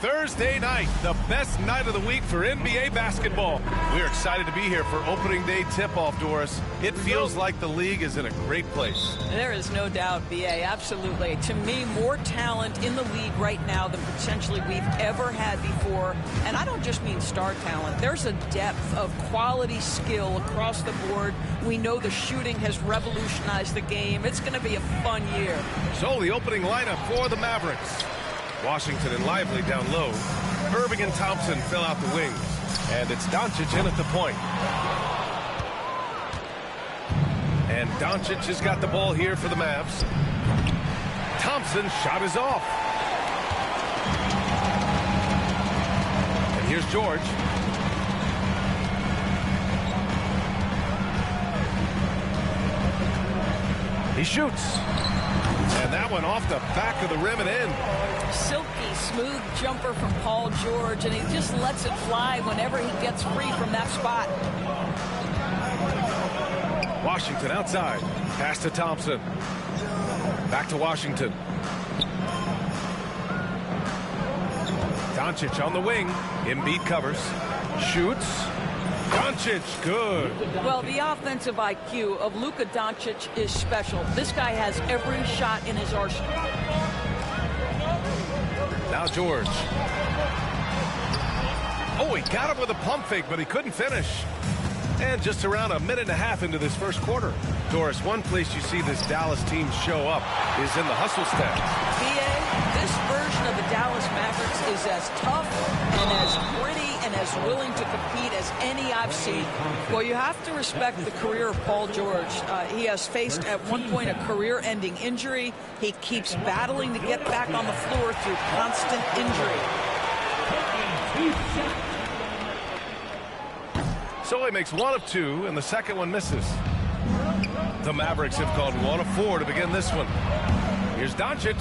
Thursday night, the best night of the week for NBA basketball. We're excited to be here for opening day tip-off, Doris. It feels like the league is in a great place. There is no doubt, B.A., absolutely. To me, more talent in the league right now than potentially we've ever had before. And I don't just mean star talent. There's a depth of quality skill across the board. We know the shooting has revolutionized the game. It's going to be a fun year. So the opening lineup for the Mavericks. Washington and Lively down low. Irving and Thompson fill out the wings. And it's Doncic in at the point. And Doncic has got the ball here for the Mavs. Thompson's shot is off. And here's George. He shoots. And that one off the back of the rim and in. Silky, smooth jumper from Paul George, and he just lets it fly whenever he gets free from that spot. Washington outside. Pass to Thompson. Back to Washington. Doncic on the wing. Embiid covers. Shoots. Doncic, good. Well, the offensive IQ of Luka Doncic is special. This guy has every shot in his arsenal. Now George. Oh, he got him with a pump fake, but he couldn't finish. And just around a minute and a half into this first quarter. Doris, one place you see this Dallas team show up is in the hustle stats. B.A., this version of the Dallas Mavericks is as tough and as gritty and as willing to compete as any I've seen. Well, you have to respect the career of Paul George. He has faced at one point a career-ending injury. He keeps battling to get back on the floor through constant injury. So he makes one of two, and the second one misses. The Mavericks have gone 1 of 4 to begin this one. Here's Doncic.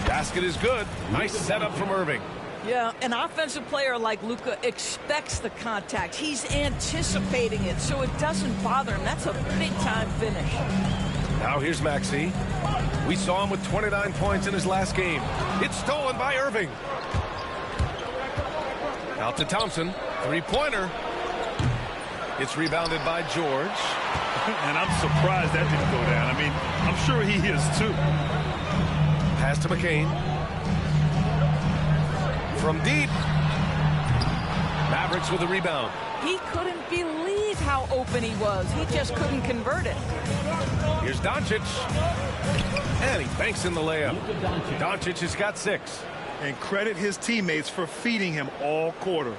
Basket is good. Nice setup from Irving. Yeah, an offensive player like Luka expects the contact. He's anticipating it, so it doesn't bother him. That's a big-time finish. Now here's Maxey. We saw him with 29 points in his last game. It's stolen by Irving. Out to Thompson. Three-pointer. It's rebounded by George. And I'm surprised that didn't go down. I mean, I'm sure he is too. Pass to McCain. From deep. Mavericks with a rebound. He couldn't believe how open he was. He just couldn't convert it. Here's Doncic. And he banks in the layup. Doncic has got 6. And credit his teammates for feeding him all quarter.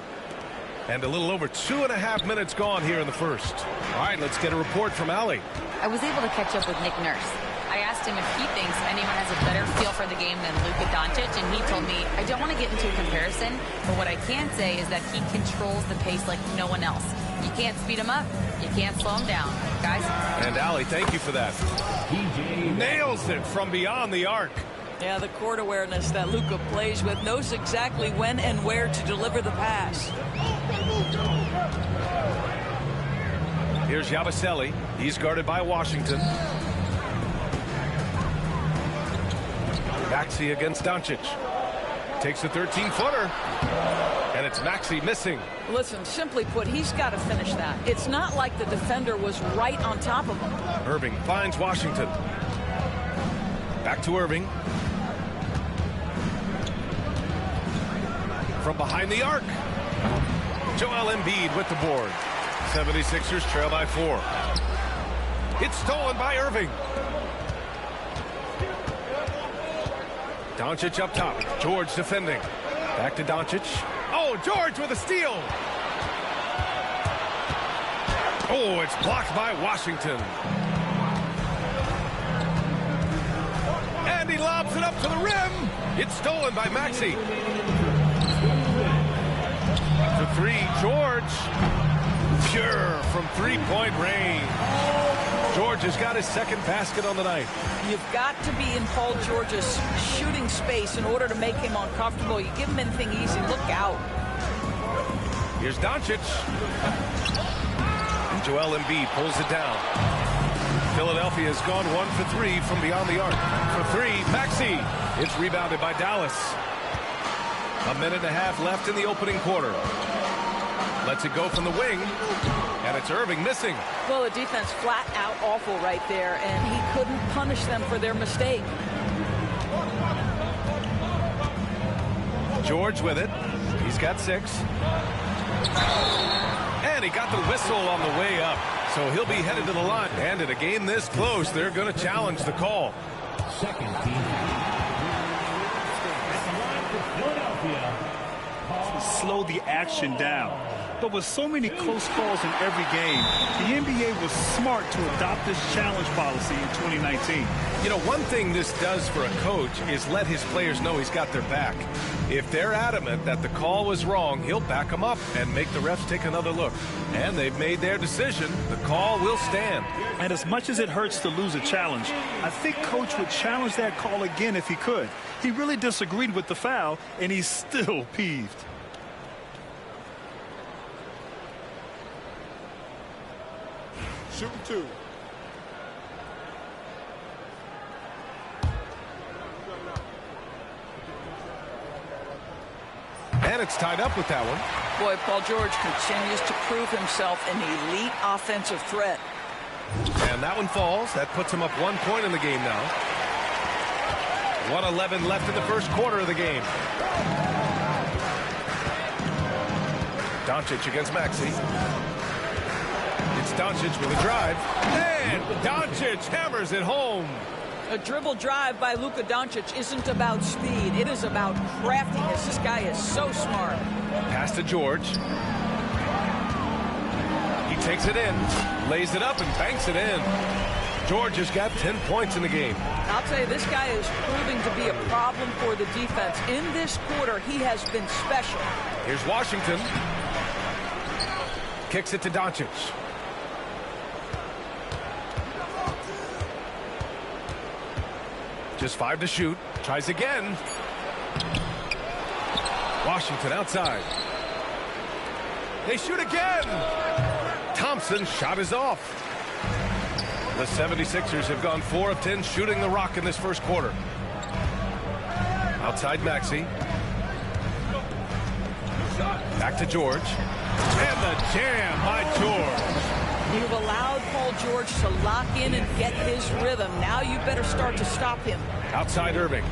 And a little over 2.5 minutes gone here in the first. All right, let's get a report from Allie. I was able to catch up with Nick Nurse. I asked him if he thinks anyone has a better feel for the game than Luka Doncic, and he told me, I don't want to get into a comparison, but what I can say is that he controls the pace like no one else. You can't speed him up. You can't slow him down. Guys? And Allie, thank you for that. Nails it from beyond the arc. Yeah, the court awareness that Luka plays with, knows exactly when and where to deliver the pass. Here's Yabusele. He's guarded by Washington. Maxey against Doncic. Takes a 13-footer. And it's Maxey missing. Listen, simply put, he's got to finish that. It's not like the defender was right on top of him. Irving finds Washington. Back to Irving. From behind the arc. Joel Embiid with the board. 76ers trail by 4. It's stolen by Irving. Doncic up top. George defending. Back to Doncic. Oh, George with a steal. Oh, it's blocked by Washington. And he lobs it up to the rim. It's stolen by Maxey. The 3, George. Pure from three-point range. George has got his second basket on the night. You've got to be in Paul George's shooting space in order to make him uncomfortable. You give him anything easy, look out. Here's Doncic. And Joel Embiid pulls it down. Philadelphia has gone 1 for 3 from beyond the arc. For 3, Maxey. It's rebounded by Dallas. A minute and a half left in the opening quarter. Lets it go from the wing, and it's Irving missing. Well, the defense flat out awful right there, and he couldn't punish them for their mistake. George with it. He's got 6. And he got the whistle on the way up. So he'll be headed to the line. And in a game this close, they're going to challenge the call. Second team. Slow the action down. But with so many close calls in every game, the NBA was smart to adopt this challenge policy in 2019. You know, one thing this does for a coach is let his players know he's got their back. If they're adamant that the call was wrong, he'll back them up and make the refs take another look. And they've made their decision. The call will stand. And as much as it hurts to lose a challenge, I think Coach would challenge that call again if he could. He really disagreed with the foul, and he's still peeved. Shooting 2. And it's tied up with that one. Boy, Paul George continues to prove himself an elite offensive threat. And that one falls. That puts him up 1 point in the game now. 1:11 left in the first quarter of the game. Doncic against Maxey. It's Doncic with a drive. And Doncic hammers it home. A dribble drive by Luka Doncic isn't about speed. It is about craftiness. This guy is so smart. Pass to George. He takes it in, lays it up, and banks it in. George has got 10 points in the game. I'll tell you, this guy is proving to be a problem for the defense. In this quarter, he has been special. Here's Washington. Kicks it to Doncic. Just 5 to shoot. Tries again. Washington outside. They shoot again. Thompson's shot is off. The 76ers have gone 4 of 10 shooting the rock in this first quarter. Outside Maxey. Back to George. And the jam by George. You've allowed Paul George to lock in and get his rhythm. Now you better start to stop him. Outside Irving.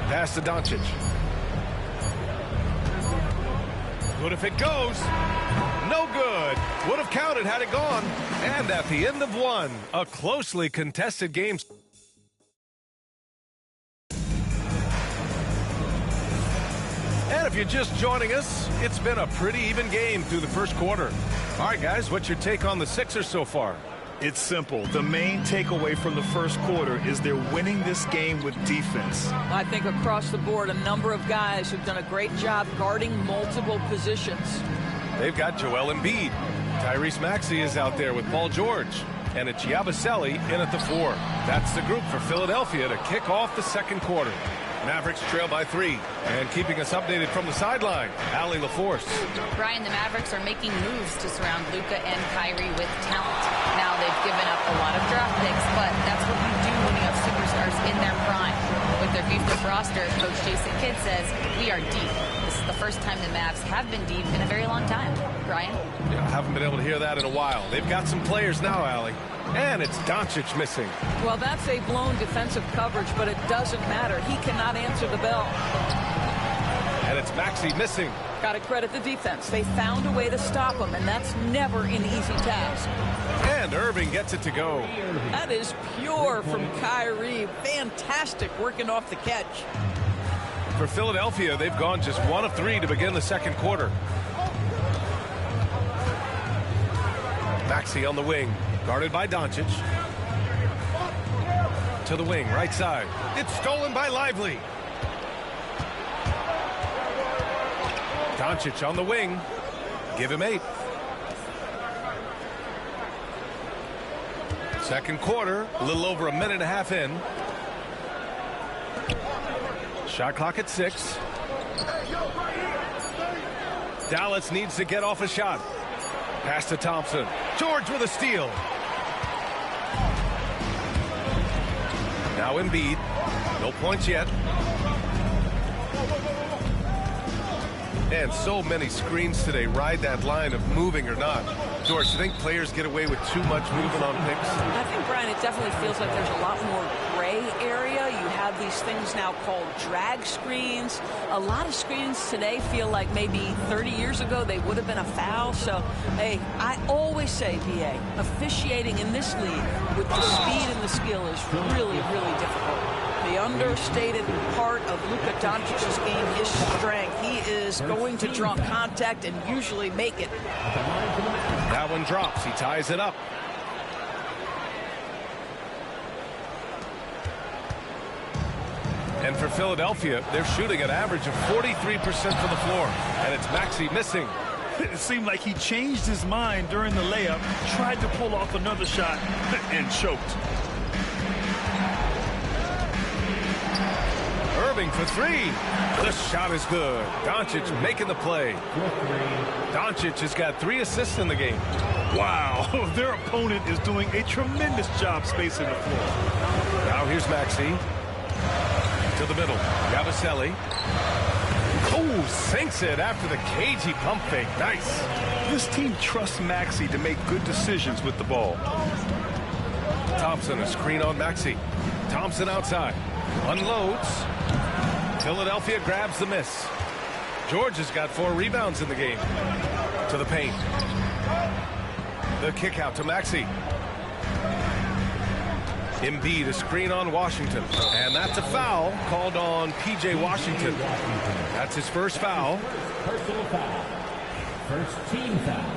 Pass to Doncic. Good if it goes. No good. Would have counted had it gone. And at the end of one, a closely contested game. And if you're just joining us, it's been a pretty even game through the first quarter. All right, guys, what's your take on the Sixers so far? It's simple. The main takeaway from the first quarter is they're winning this game with defense. I think across the board, a number of guys who've done a great job guarding multiple positions. They've got Joel Embiid. Tyrese Maxey is out there with Paul George. And it's Yabusele in at the 4. That's the group for Philadelphia to kick off the second quarter. Mavericks trail by 3. And keeping us updated from the sideline, Allie LaForce. Brian, the Mavericks are making moves to surround Luka and Kyrie with talent. Now they've given up a lot of draft picks, but that's what you do when you have superstars in their prime. With their gifted roster, Coach Jason Kidd says, we are deep. This is the first time the Mavs have been deep in a very long time. Brian? Yeah, I haven't been able to hear that in a while. They've got some players now, Allie. And it's Doncic missing. Well, that's a blown defensive coverage, but it doesn't matter. He cannot answer the bell. And it's Maxey missing. Got to credit the defense. They found a way to stop him, and that's never an easy task. And Irving gets it to go. That is pure from Kyrie. Fantastic working off the catch. For Philadelphia, they've gone just 1 of 3 to begin the second quarter. Maxey on the wing. Guarded by Doncic. To the wing, right side. It's stolen by Lively. Doncic on the wing. Give him 8. Second quarter, a little over a minute and a half in. Shot clock at 6. Dallas needs to get off a shot. Pass to Thompson. George with a steal. Now Embiid. No points yet. And so many screens today ride that line of moving or not. George, do you think players get away with too much movement on picks? I think, Brian, it definitely feels like there's a lot more gray area. You have these things now called drag screens. A lot of screens today feel like maybe 30 years ago they would have been a foul. So, hey, I always say, BA, officiating in this league with the speed and the skill is really, really difficult. The understated part of Luka Doncic's game is strength. He is going to draw contact and usually make it. That one drops. He ties it up. And for Philadelphia, they're shooting an average of 43% from the floor. And it's Maxey missing. It seemed like he changed his mind during the layup, tried to pull off another shot, and choked. Irving for three. The shot is good. Doncic making the play. Doncic has got 3 assists in the game. Wow, their opponent is doing a tremendous job spacing the floor. Now here's Maxey. To the middle. Yabusele. Oh, sinks it after the cagey pump fake. Nice. This team trusts Maxey to make good decisions with the ball. Thompson, a screen on Maxey. Thompson outside. Unloads. Philadelphia grabs the miss. George has got 4 rebounds in the game. To the paint. The kick out to Maxey. Embiid, a screen on Washington. And that's a foul called on P.J. Washington. That's his first foul. Personal foul. First team foul.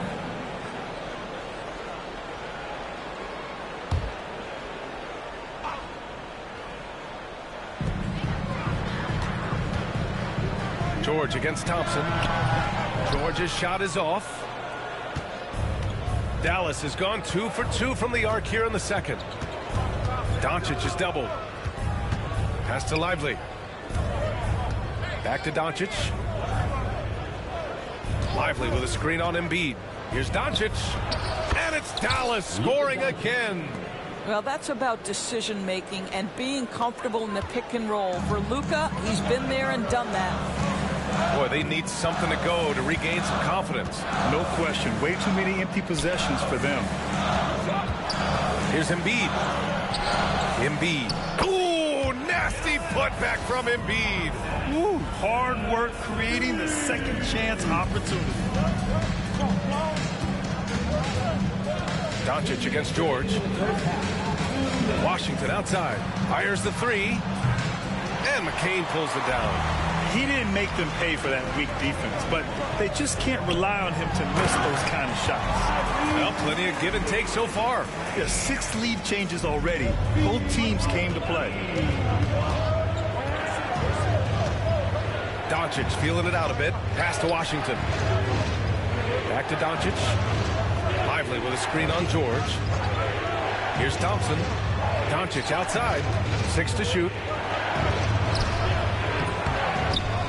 George against Thompson. George's shot is off. Dallas has gone 2 for 2 from the arc here in the second. Doncic is doubled. Pass to Lively. Back to Doncic. Lively with a screen on Embiid. Here's Doncic. And it's Dallas scoring again. Well, that's about decision-making and being comfortable in the pick and roll. For Luka, he's been there and done that. Boy, they need something to go to regain some confidence. No question. Way too many empty possessions for them. Here's Embiid. Embiid. Ooh, nasty putback from Embiid. Ooh, hard work creating the second chance opportunity. Doncic against George. Washington outside. Fires the 3. And McCain pulls it down. He didn't make them pay for that weak defense, but they just can't rely on him to miss those kind of shots. Well, plenty of give and take so far. Yeah, 6 lead changes already. Both teams came to play. Doncic feeling it out a bit. Pass to Washington. Back to Doncic. Lively with a screen on George. Here's Thompson. Doncic outside. 6 to shoot.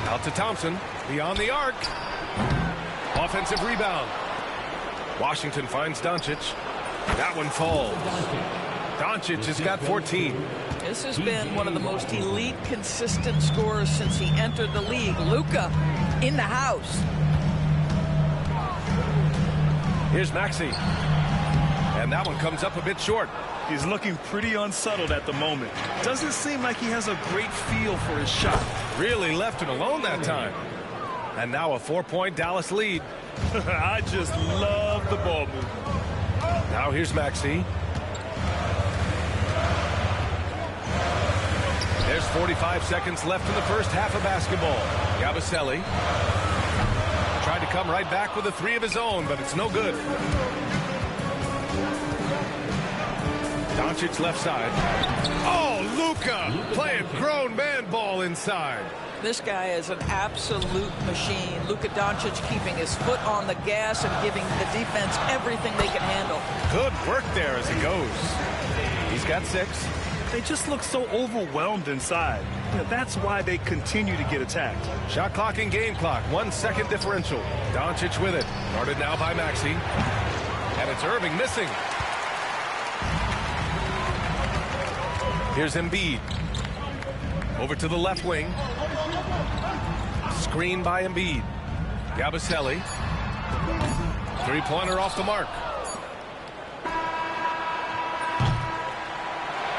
Out to Thompson. Beyond the arc. Offensive rebound. Washington finds Doncic. That one falls. Doncic has got 14. This has been one of the most elite, consistent scorers since he entered the league. Luka in the house. Here's Maxey. And that one comes up a bit short. He's looking pretty unsettled at the moment. Doesn't seem like he has a great feel for his shot. Really left him alone that time. And now a 4-point Dallas lead. I just love the ball movement. Now here's Maxey. There's 45 seconds left in the first half of basketball. Yabusele tried to come right back with a 3 of his own, but it's no good. Doncic left side. Oh, Luka playing grown man ball inside. This guy is an absolute machine. Luka Doncic keeping his foot on the gas and giving the defense everything they can handle. Good work there as he goes. He's got 6. They just look so overwhelmed inside. Yeah, that's why they continue to get attacked. Shot clock and game clock. 1 second differential. Doncic with it. Guarded now by Maxey. And it's Irving missing. Here's Embiid. Over to the left wing. Screen by Embiid. Gabaselli. Three-pointer off the mark.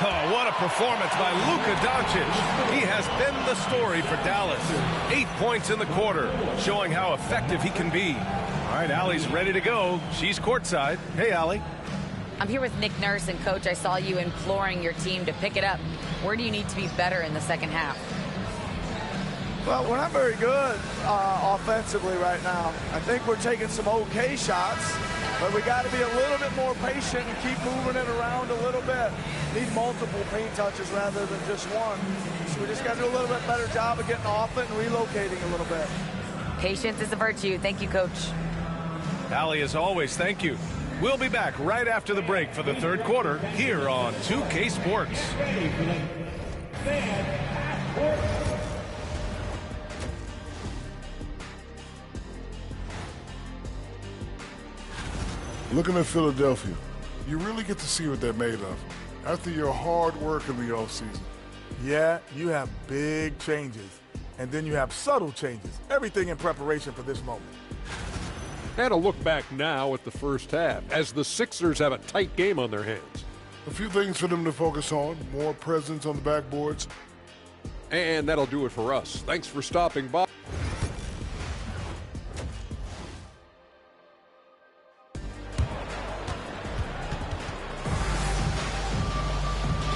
Oh, what a performance by Luka Doncic. He has been the story for Dallas. 8 points in the quarter, showing how effective he can be. All right, Allie's ready to go. She's courtside. Hey, Allie. I'm here with Nick Nurse, and Coach, I saw you imploring your team to pick it up. Where do you need to be better in the second half? Well, we're not very good offensively right now. I think we're taking some okay shots, but we got to be a little bit more patient and keep moving it around a little bit. Need multiple paint touches rather than just one. So we just got to do a little bit better job of getting off it and relocating a little bit. Patience is a virtue. Thank you, Coach. Allie, as always, thank you. We'll be back right after the break for the third quarter here on 2K Sports. Looking at Philadelphia, you really get to see what they're made of after your hard work in the offseason. Yeah, you have big changes, and then you have subtle changes. Everything in preparation for this moment. And a look back now at the first half, as the Sixers have a tight game on their hands. A few things for them to focus on, more presence on the backboards. And that'll do it for us. Thanks for stopping by.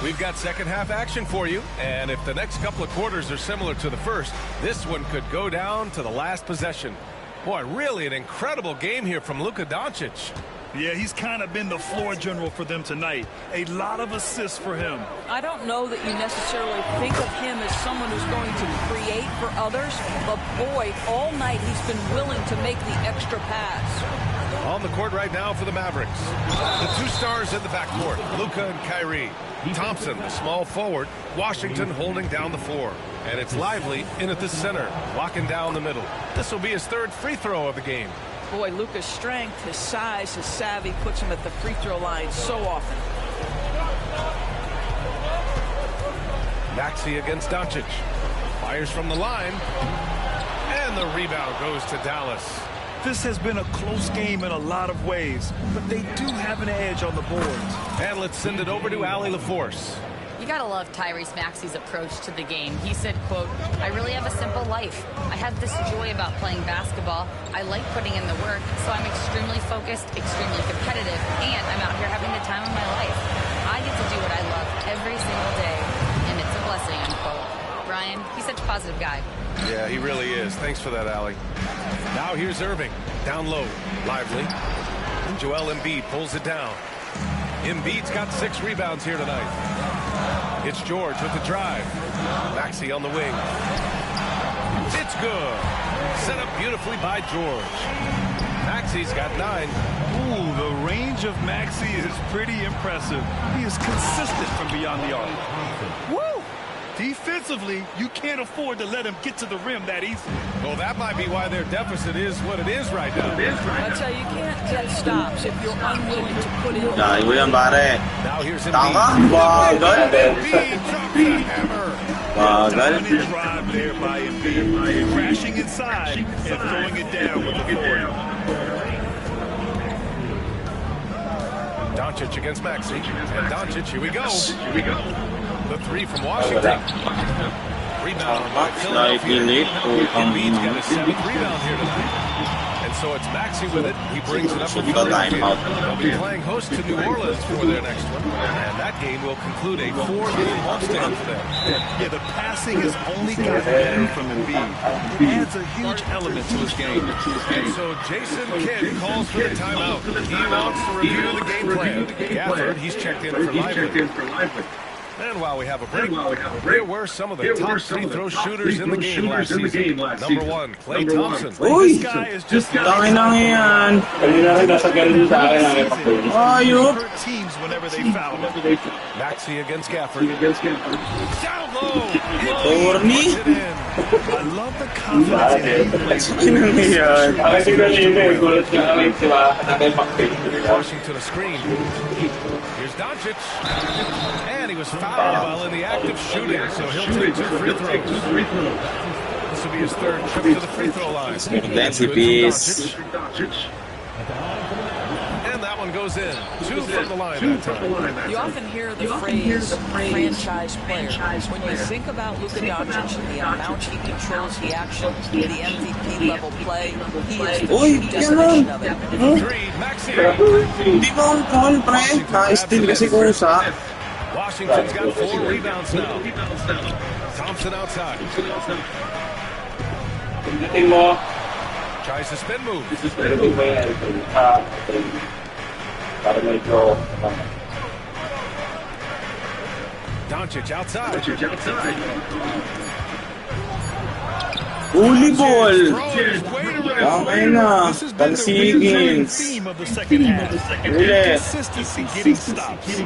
We've got second half action for you, and if the next couple of quarters are similar to the first, this one could go down to the last possession. Boy, really an incredible game here from Luka Doncic. Yeah, he's kind of been the floor general for them tonight. A lot of assists for him. I don't know that you necessarily think of him as someone who's going to create for others, but boy, all night he's been willing to make the extra pass. On the court right now for the Mavericks. The two stars in the backcourt, Luka and Kyrie. Thompson, the small forward. Washington holding down the floor. And it's Lively in at the center, locking down the middle. This will be his third free throw of the game. Boy, Luka's strength, his size, his savvy puts him at the free throw line so often. Maxey against Doncic. Fires from the line. And the rebound goes to Dallas. This has been a close game in a lot of ways, but they do have an edge on the boards. And let's send it over to Allie LaForce. You gotta love Tyrese Maxey's approach to the game. He said, quote, "I really have a simple life. I have this joy about playing basketball. I like putting in the work, so I'm extremely focused, extremely competitive, and I'm out here having the time of my life. I get to do what I love every single day, and it's a blessing," unquote. Brian, he's such a positive guy. Yeah, he really is. Thanks for that, Allie. Now here's Irving. Down low. Lively. And Joel Embiid pulls it down. Embiid's got 6 rebounds here tonight. It's George with the drive. Maxey on the wing. It's good. Set up beautifully by George. Maxey's got 9. Ooh, the range of Maxey is pretty impressive. He is consistent from beyond the arc. Woo! Defensively, you can't afford to let him get to the rim that easily. Well, that might be why their deficit is what it is right now. I tell you, you can't get stops if you're unwilling to put in. Rồi, William Barre. Now here's Đó, Embiid. bò gớt. Embiid drops the hammer. Bò gớt. Dominant drive there by Embiid, crashing inside and throwing it down with the forward. Doncic against Maxey. And Doncic, here we go. The 3 from Washington. Rebound by Philadelphia. Embiid's got his 7th rebound here tonight. And so it's Maxey with it. He brings it up to Philadelphia. They'll be playing host to New Orleans for their next one. And that game will conclude a 4-game homestand for them. Yeah, the passing has only gotten better from Embiid. It adds a huge element to his game. And so Jason Kidd calls for the timeout. He wants to review the game plan. Gafford, he's checked in for Lively. And while we have a break, here were some of the top free throw shooters in the game last season. Number 1, Klay Thompson. Uy, This guy is just tangin lang yan. Ayup. hurt teams whenever they foul him. Maxey against Gafford. Down low. Corny. Puts it in. I love the confidence in him. Washington a screen. Here's Doncic. And he was fouled while in the act of shooting, so he'll take 2 free throws. This will be his third trip to the free throw line. Fancy piece. And that one goes in. 2 from the line that time. You often hear the phrase franchise player. When you think about Luka Doncic and the amount he controls the action, the MVP level play, he is the true definition of it. 3, Maxey. Di mo ang call, pre. Na-steal kasi kusa. Washington's got 4 rebounds now. Thompson outside. Tries the spin move. Doncic outside. Uli ball. Okay na. This has been the Pansigins. theme of the second half. Uli. Consistency getting stops.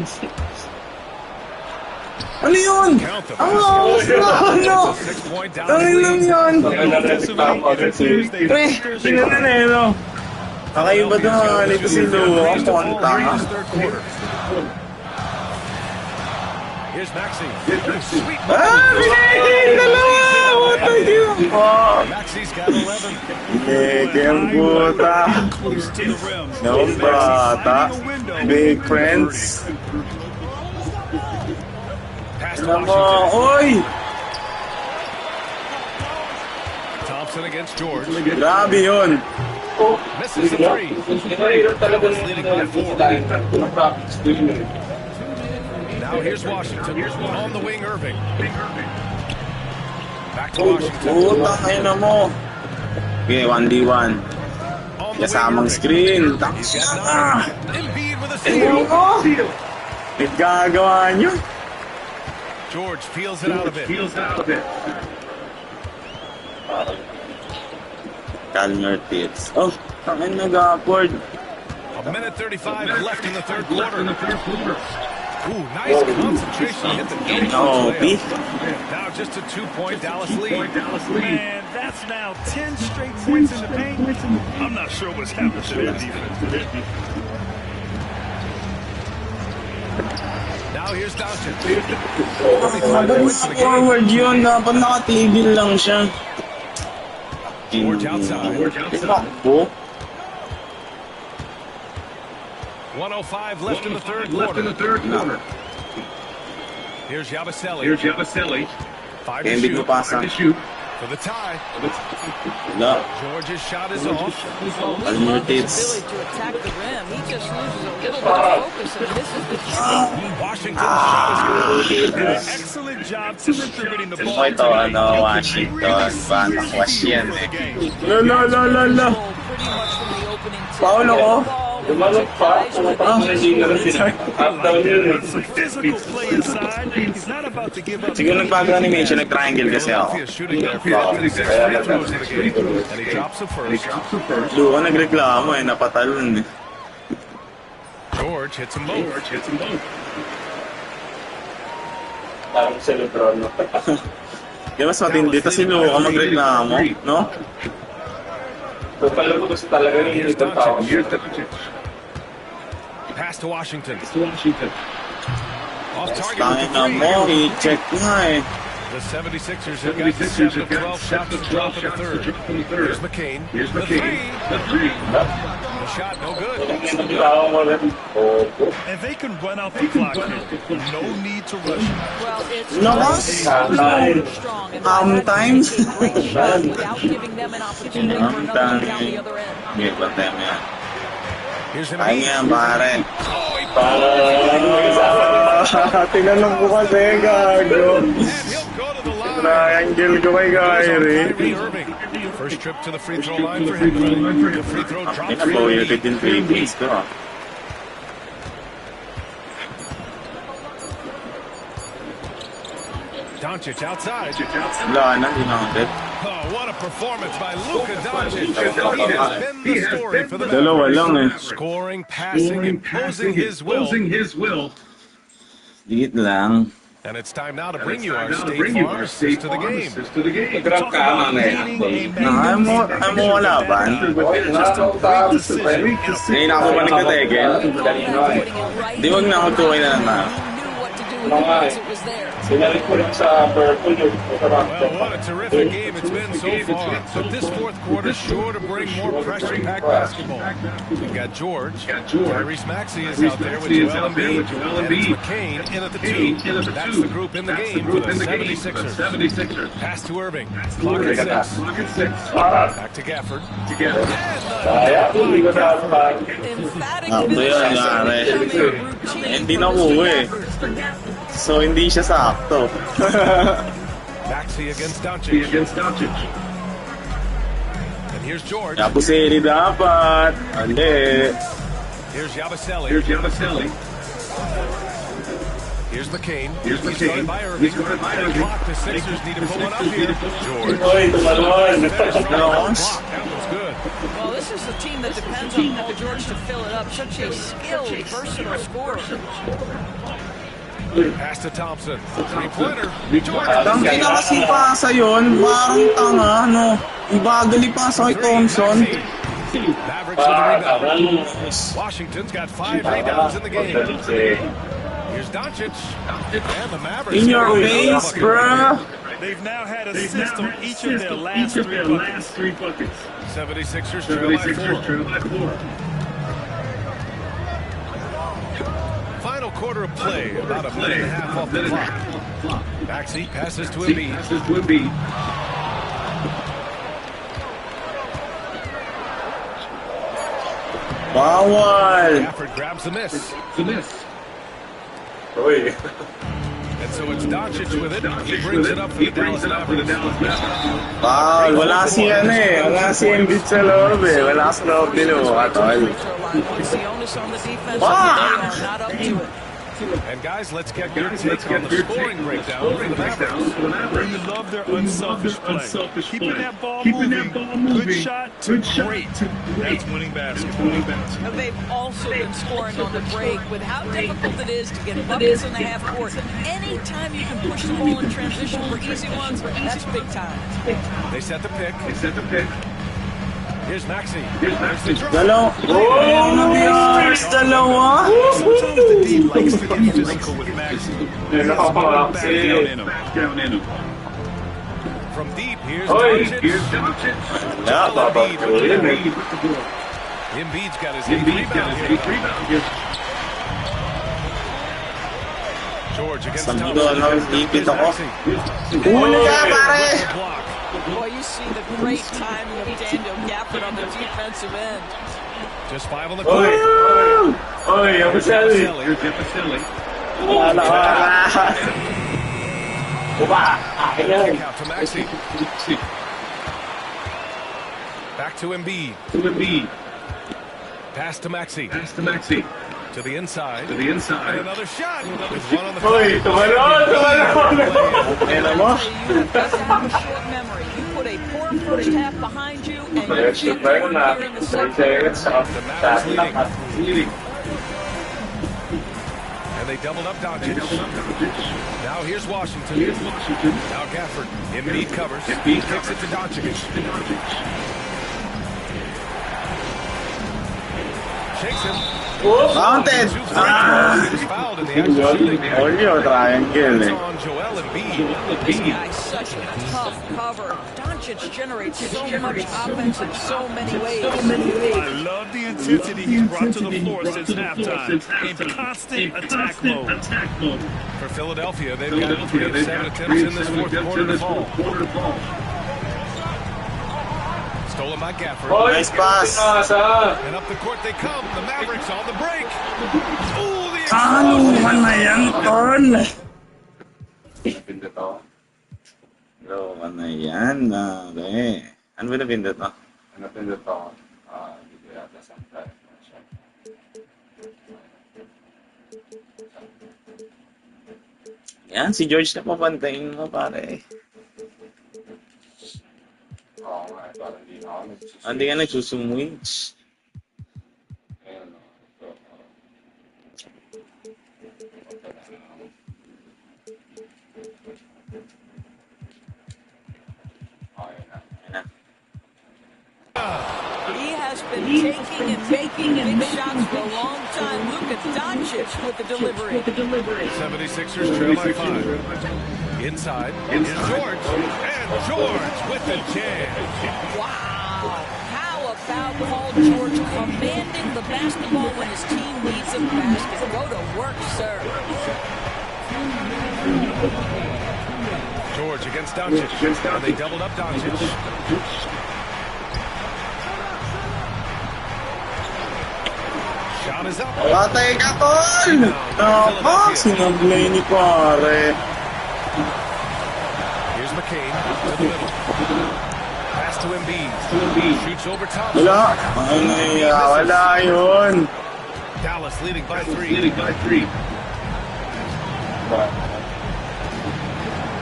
Ano yun? Count them. Ano? Ano? 6-point down Ano lang yan? Pre, tingnan na na yun. Kakaiba doon. Ito si Luo. Ang punta. Here's Maxey. Sweet Pinay! Dalawa! What are you? Maxey's got 11. Pinay ang puta. No bata. Big friends. Pass to Ano mo? Washington. Oy! Thompson against George. Grabe yun. Misses the 3. Dallas leading by 4. Now here's Washington. On the wing, Irving. Back to Washington. Puta kayo na mo. Okay, 1v1. On the Kasamang wing, screen. He's got 9. Embiid with a Ayun steal. ko. Nagkagawa nyo. George peels it out a bit. Calm your tits. Oh, tangin nag-upward. A minute 35 left in the third quarter. Ooh, nice concentration. Hit the No, B. Now just a 2-point Dallas lead. Man, that's now 10 straight points in the paint. I'm not sure what's happened to their defense. Now here's Doncic. Forward yun. Dapat nakatigil lang siya. George outside. Tinakbo. 1:05 left in the third quarter. Here's Yabusele. 5 to Embiid shoot. pasa. For the tie. Wala. George's shot is off. Calm your His tits. ability to attack the rim, he just loses a little bit of focus and misses the shot. Washington's shot is good. Excellent job distributing the ball. Ito, Washington. Batang wash yan eh. Pretty much from the opening tip. Foul ako. Physical play inside. He's not about to give up. Siguro nagbago-animation, nag-triangle kasi ako. Philadelphia shooting there for 56 free throws in the game. And he drops the first. Luka nagreklamo eh, napatalon eh. George hits them both. Di mas matindi ito si Luka magreklamo, no? Here's Doncic. Pass to Washington. Off target Tangin with na the mo, three. i-check nga eh. The 76ers have got 7 of 12 shots to drop in the third. Here's McCain. The three. The shot no good. And they can run out the clock here. No need to rush. Well, it's Lakas. strong and Times. great shot without giving them an opportunity for another one down the other end. Hindi, bantay mo yan. Here's Ay Embiid. nga, pare. Tinanong ko kasi, gago. And he'll go to the line. Triangle ko kay Kyrie. Kyrie Irving. First trip to the free throw line for him. The free throw drops. Pinaboyutit yung 3 piece ko. Doncic outside. Wala na, dinounded. Oh, what a performance by Luka Doncic. He has been the story for the Dalawa lang eh. scoring, passing, imposing his will. Digit lang. And it's time now to bring you our State Farm assist to the game. Talk about leading a Ay mo wala ba? Ngayon ako ba nagkateke? Di wag na ako tuway na lang na. Knew what to do with it once it was there. Well, what a terrific game it's been so far. But this fourth quarter sure to bring more pressure-packed basketball. We've got George. Tyrese Maxey is out there with Joel Embiid. And it's McCain in at the 2. That's the group in the game for the 76ers. Pass to Irving. Clock at 6. Back to Gafford. Hindi na umuwi. So, hindi siya sakto. Maxey against Doncic. And here's George. Yabusele dapat. Hindi. Here's Yabusele. Here's McCain. He's guarded by Irving. Clock. The Sixers need to pull one up here. George. That was good. Well, this is a team that depends on Paul George to fill it up. Such a skilled, versatile scorer. Pass to Thompson. Three-pointer. Tangki na kasi pasa yun. Parang tanga, no? Ibagali pasa kay Thompson. Mavericks with the rebound. Washington's got 5 rebounds in the game. Here's Doncic. And the Mavericks. In your face, bruh. They've now had assists on each of their last 3 buckets. 76ers trail by 4. Final quarter of play. About a minute and a half off the clock. Maxey passes to Embiid. Bawal. Gafford grabs the miss. Uy. And so it's Doncic with it. He brings it up for the Dallas Mavericks. Wow, wala si Embiid sa loob eh. Wala sa loob din o. And guys, let's get your take on the scoring breakdown for the Mavericks. You love their unselfish play. Keeping that ball moving. Good shot to great. That's winning basketball. They've also been scoring on the break with how difficult it is to get buckets in the half court. Anytime you can push the ball in transition for easy ones, that's big time. They set the pick. Here's Maxey. Dalawa. Oh, Dios! Dalawa. Sometimes the D likes to get physical with Maxey. Back down in him. From deep, here's Doncic. Embiid's got his 8th rebound here. George against Thompson. Boy, you see the great timing of Daniel Gafford on the defensive end. Just 5 on the court. Yabusele. Out to Maxey. Back to Embiid. Pass to Maxey. To the inside. And another shot. With one on the Uy, tumalon. You have a short memory. You put a poor first half behind you, and you get one here in the second. The Mavericks leading. And they doubled up Doncic. Now here's Washington. Now Gafford. Embiid covers. Kicks it to Doncic. Shakes him. Mounted. He's fouled in the action shooting. Triangle. It's on Joel Embiid. This guy's such a tough cover. Doncic generates so much offense in so many ways. I love the intensity he's brought to the floor since halftime. In constant attack mode. For Philadelphia, they've got 3 of 7 attempts in this fourth quarter to fall. Stolen by Gafford. Nice pass. And up the court they come. The Mavericks on the break. Ooh, the Ano naman na yan, Ton? Ano naman na yan, nabe. Ano ba napindot mo? Yan, si George na papantayin mo, pare. Hindi ka nagsusumwitch. He has been taking and making big shots for a long time. Luka Doncic with the delivery. 76ers trail by 5. Inside is George. And George with the jam. Wow. How about Paul George commanding the basketball when his team needs a basket? Go to work, sir. George against Doncic. And they doubled up Doncic. Shot is up. Patay ka, tol! Naka, sinablay ni pare. Here's McCain to the middle. Pass to Embiid. Shoots over top. Wala. Wala yun. Dallas leading by 3.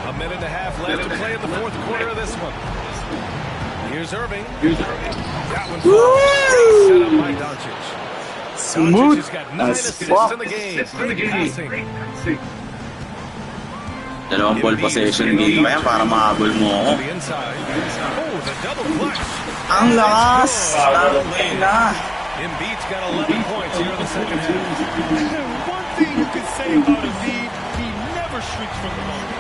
A minute and a half left to play in the fourth quarter of this one. Here's Irving. That one's set up by Doncic. Smooth Doncic has got 9 as assists fuck. in the game. Great passing. Dalawang ball possession game pa yan para mahabol mo ako. The inside. Oh, the double clutch. Ang lakas! Tangin na! Embiid's got 11 points here in the second half. One thing you can say about Embiid, he never shrinks from the moment.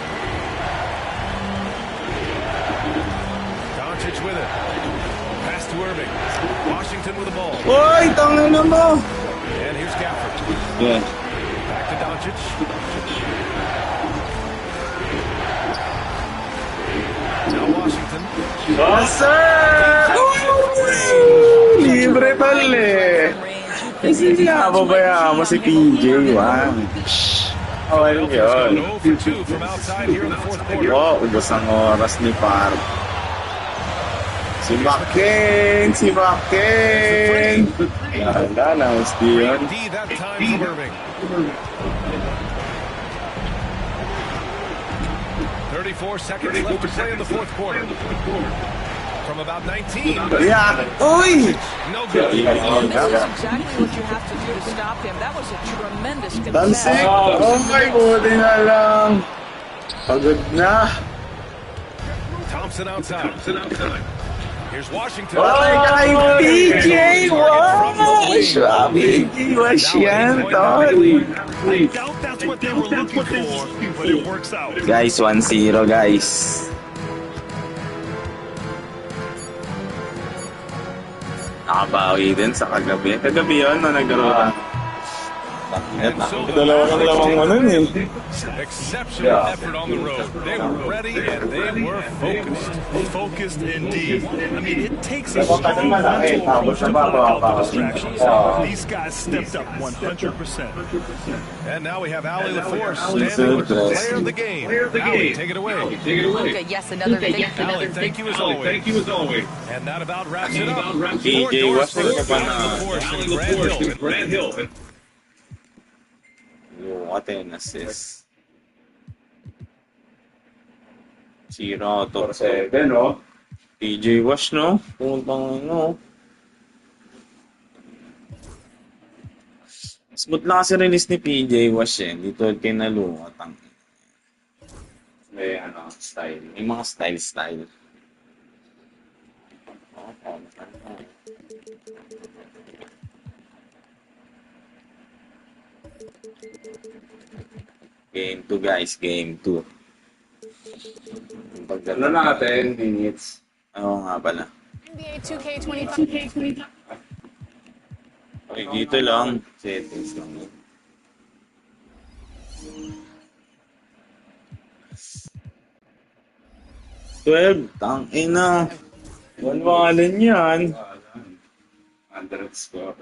Doncic with it. Pass to Irving. Washington with the ball. Uy! Tangin na mo! And here's Gafford. Yeah. Back to Doncic. Now Washington. Sir! Libre pala. Kasi pinapabayaan mo si PJ, wow. Okay yun. 0 for 2 from outside here in the fourth quarter. Oh, ubos ang oras ni Par. Si Bakken! Si Bakken! Wala na, gusto yun. D that time from Irving. 34 seconds left to play in the fourth quarter. From about 19. Yeah. Uy! No good. And this is exactly what you have to do to stop him. That was a tremendous Dansik! contest. Oh my God, na lang. Pagod na. Thompson outside. Here's Washington. Ay, kay PJ Wash! PJ Wash yan, tol. I doubt that's what they were looking for, but it works out. Guys, 1-0, guys. Nakabawi din sa kagabi. Kagabi yun na nagkaroon. Dalawa kang lamang mo nun eh. Exceptional effort on the road. They were ready and they were focused. Focused indeed. I mean, it takes a strong mental approach to put out the distractions. These guys stepped up 100%. And now we have Ali LaForce standing with the player of the game. Ali, take it away. Luka, yes, another big Ali, thank you as always. And that about wraps it up. PJ Wash talaga pa na. Ali LaForce and Grant Hill. What an assist. 0 to 7, no? PJ Wash, no? Puntang, no? Smooth lang kasi release ni PJ Wash, eh. Dito kay Nalungat ang may style. May mga style. Game 2, guys. Game 2. Ano natin? Minutes. Oo nga pala. NBA 2K25. Okay, dito lang. Settings lang. 12. Tangina. Wanwalan yan. 100 score.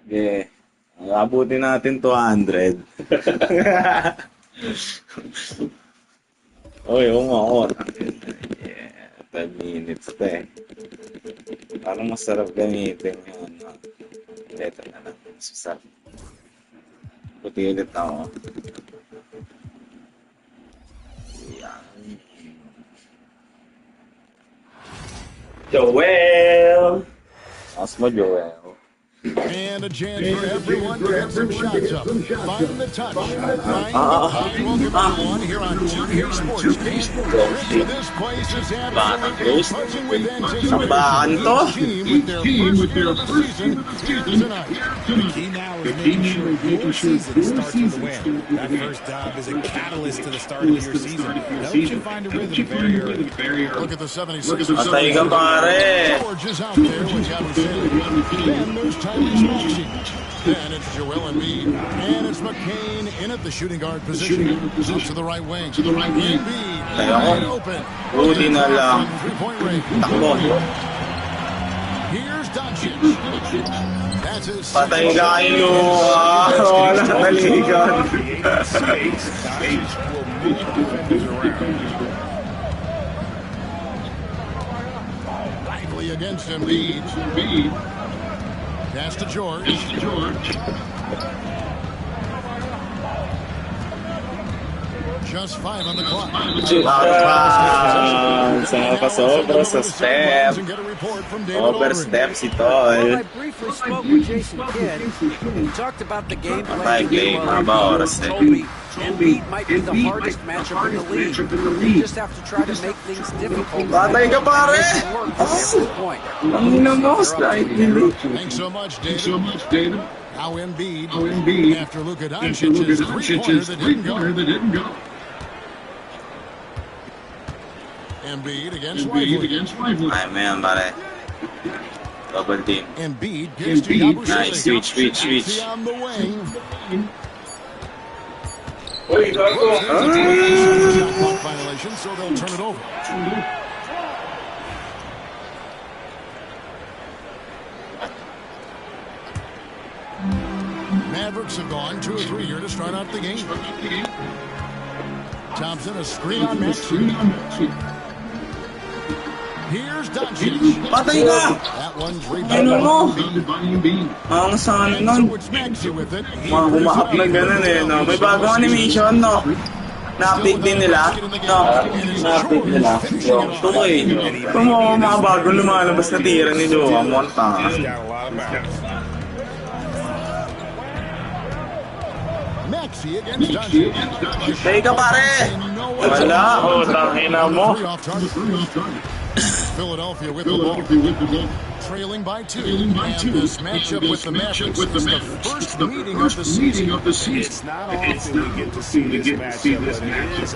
Okay. Abutin natin 200. Oy, umaot. Yeah, 10 minutes pa eh. Parang masarap gamitin yun. Ito na lang. Masarap. Puti ulit ako. Yan. Joel! Mas mo, Joel. Man, And a chance for everyone to get some shots up. Find the touch. We'll give everyone here on 2K Sports. This place is absolutely buzzing with anticipation. Each team with their first game of the season tonight. The key now is making sure your season starts with a win. That first job is a catalyst to the start of your season. Helps you find a rhythm very early. Look at the 76ers. Patay ka, pare. George is out there with Gavin Taylor. Then there's Tyrese Maxey. Then it's Joel Embiid. And it's McCain in at the shooting guard position. Out to the right wing. Embiid wide open. Rudy na lang. Three-point range. Takbo. Here's Doncic. That's his Patay ka kayo. Wala naligan. Lively against Embiid. Pass to George. Just 5 on the clock. Sobra sa step. Overstep si Tol. I briefly spoke with Jason Kidd. He talked about the game plan. Embiid might be the hardest matchup in the league. You just have to try to make things difficult. Patay ka, pare! Ang ina mo, slightly. Thanks so much, David. Now Embiid. After Luka Doncic's three-pointer that didn't go. Embiid against Lively. Ay, man, pare. Double team. Embiid gets to Yabusele. Nice, switch. On the wing. Violation, so they'll turn it over. Mavericks have gone 2 or 3 here to start out the game. Thompson, a screen on Maxey. Here's Doncic. Patay ka! That one's Ano mo? Ang saan nun? Mga kumahap na ganun eh, no? May bagong animation, no? Na-update din nila, no? Na-update nila. Ito ko eh. Ito mo, mga bagong lumalabas na tira ni Joa. Monta. Maxey against Doncic. Patay ka, pare! Wala. Oh, tangina mo. Philadelphia with the ball. Trailing by 2. And this matchup with the Mavericks is the first meeting of the season. It's not often we get to see this matchup,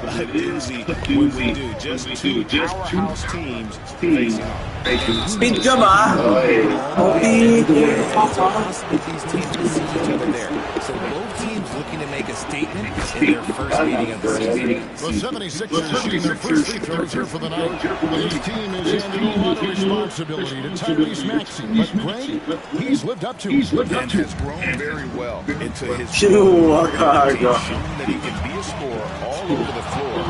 but it is a doozy when we do. Just two powerhouse teams facing off. Speed ka ba? Okay. These teams will see each other there. So both teams looking to make a statement in their first meeting of the season. The 76ers shooting their first free throws here for the night. This team is handed a lot of responsibility to Tyrese Maxey, but Gray, he's lived up to it. And has grown very well into his Sure, that he can be a scorer all over the floor.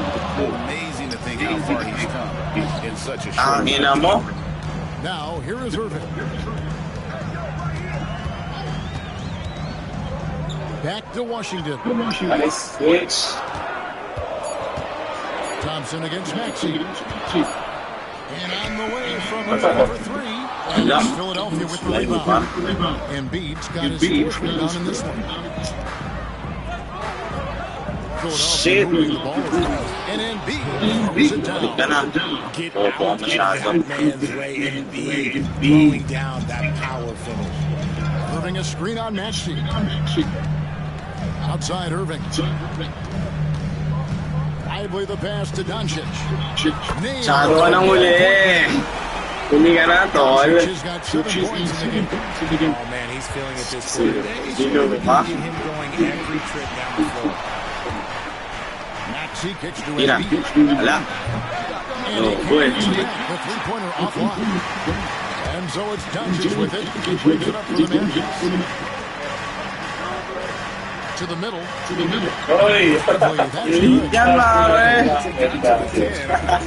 Amazing to think how far he's come in such a short time. Now, here is Irving. Back to Washington. Nice switch. Thompson against Maxey. And on the way from over 3. And Philadelphia with the rebound. Embiid's got his fourth rebound in this one. Shit. The ball and Embiid throws it down. Get out of that man's way, Embiid throwing down that power finish. Irving a screen on Maxey. Outside Irving. Lively the pass to Doncic. Sado ka nang uli. Huli ka na, Tol. He's got 7 points in the game. Oh, man, he's feeling it this quarter. Him going every trip down the floor. Maxey kicks to Mira. Embiid. Wala. And he carries back the three-pointer offline. And so it's Doncic with it. He brings it up for the Mavericks. To the middle. Oy! Yan, pare!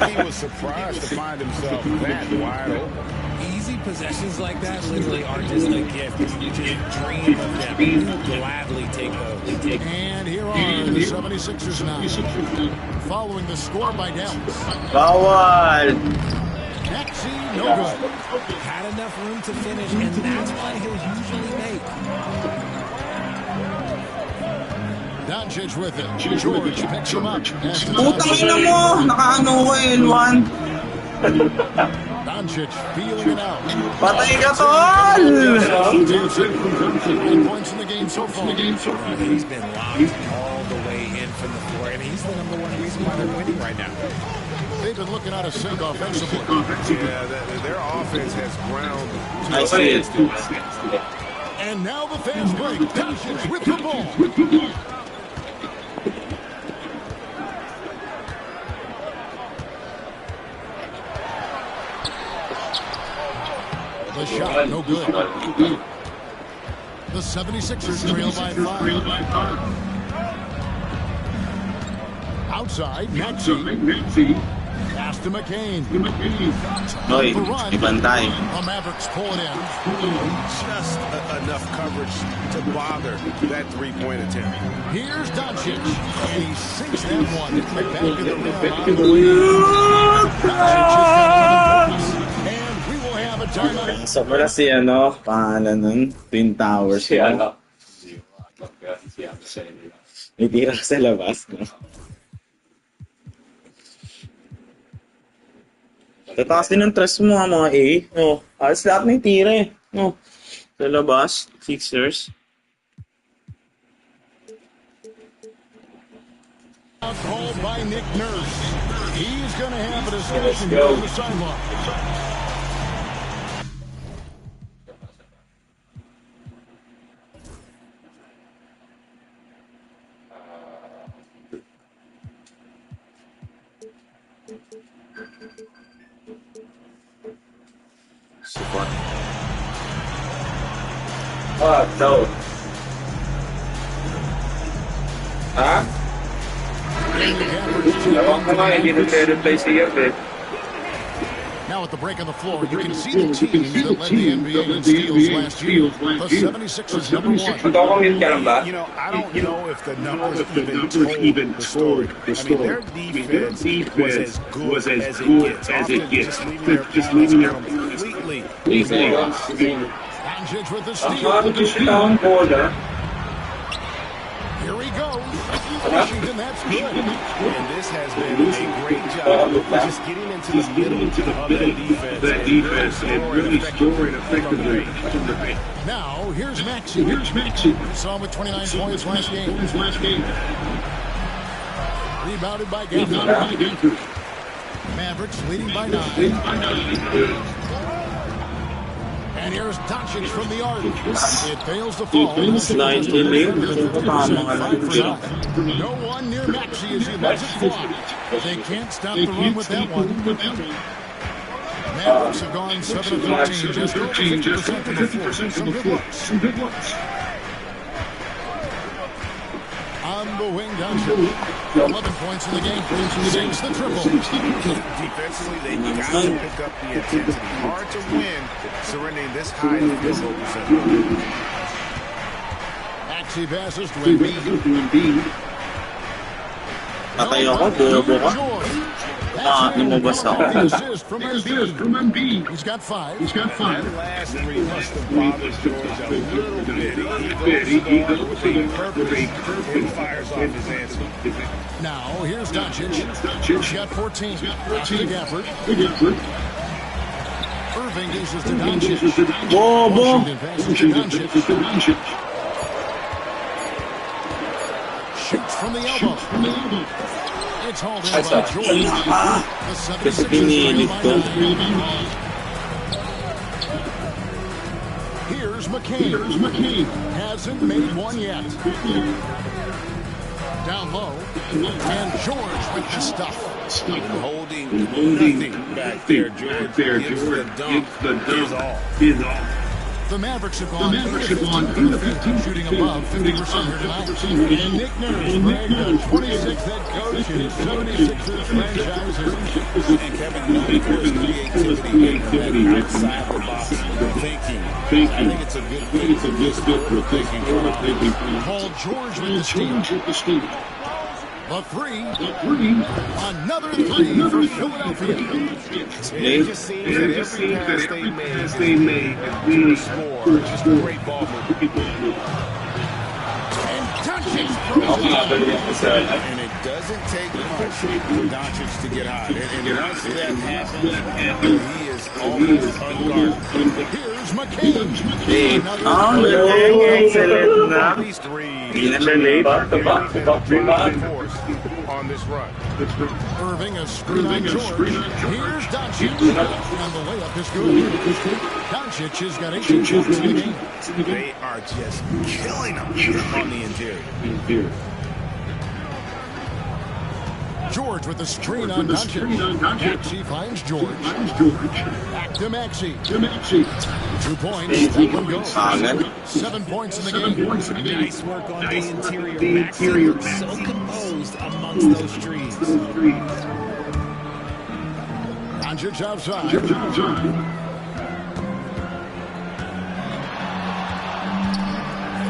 He was surprised to find himself that wide open. Easy possessions like that literally are just a gift. You just dream of them. You gladly take those. And here are the 76ers now. Following the score by Dallas. Bawal! Maxey, no good. Had enough room to finish, and that's why he'll usually make. Doncic with it. George picks him up. Putang ina mo! Nakaano ko L1. Doncic feeling it out. Patay ka, tol! 9 points in the game so far. He's been locked all the way in from the floor, and he's the #1 reason why they're winning right now. They've been looking out of sync offensively. Yeah, their offense has ground. I see it. And now the fans break. Doncic with the ball. The shot, no good. The 76ers trail by 5. Outside, Maxey. Pass to McCain. Noy, ibantay. The Mavericks pull it in. Just enough coverage to bother that three-point attempt. Here's Doncic, and he sinks that one into the back of the rim on the way. And we will have a timeout. Sobra si pangalan nun, Twin Towers. May tira sa labas, no? Tataas din ang trust mo, mga A. No, alas lahat may tira eh. No, sa labas, Sixers. Called by Nick Nurse. He's going to have a discussion here on the sideline. Support. So. Ha? Now at the break on the floor, you can see the teams that led the NBA in steals last year. The 76ers #1. You know, I don't know if the numbers even told the story. I mean, their defense was as good as it gets. Just leaving their completely. Doncic with the steal. Here he goes. Washington, that's good. And this has been a great job of just getting into the middle of that defense and really scoring effectively. Now, here's Maxey. We saw him with 29 points last game. Rebounded by Gafford. Mavericks leading by 9. And here's Doncic from the arc. It fails to fall. No one near Maxey as he lets it fly. They can't stop the run with that one. Mavericks have gone 7 of 13, just over 50% from the floor. Some good looks. On the wing, Doncic. 11 points in the game. Sinks the triple. Defensively, they got to pick up the intensity. Hard to win, surrendering this high field goal percentage. Maxey passes to Embiid. Patay ako, bobo ka. Lumabas ako. Assist from Embiid. He's got 5. That last three must have bothered George a little bit. He goes with a perfect and fires off his answer. Now, here's Doncic. He's got 14. Pass to Gafford. Irving dishes to Doncic. Washington passes to Doncic. Shoots from the elbow. It's hauled in by George. The 76ers. Here's McCain. Hasn't made one yet. Down low. And George with the stuff. Holding nothing back there. George gets the dunk. Is all. The Mavericks have gone 8 of 15, shooting above 50% here tonight. And Nick Nurse, Greg, the 26th head coach in 76ers franchise history. And Kevin, there's creativity outside the box thinking. I think it's a good thinking. Paul George with the steal. The three. Another three for Philadelphia. It just seems that every pass they made to score. Just a great ball movement. And Doncic throws it. And it doesn't take much for Doncic to get hot. And once that happens, he is almost unguarded. Here's McCain. These three on this run. Irving a screen on George. Here's Doncic. And the layup is good. Doncic has got 18 points in the game. They are just killing him on the interior. George with the screen on Doncic. Maxey finds George. Back to Maxey. 2 points. That one goes. 7 points in the game. Nice work on the interior. Maxey so composed amongst those trees. Doncic outside.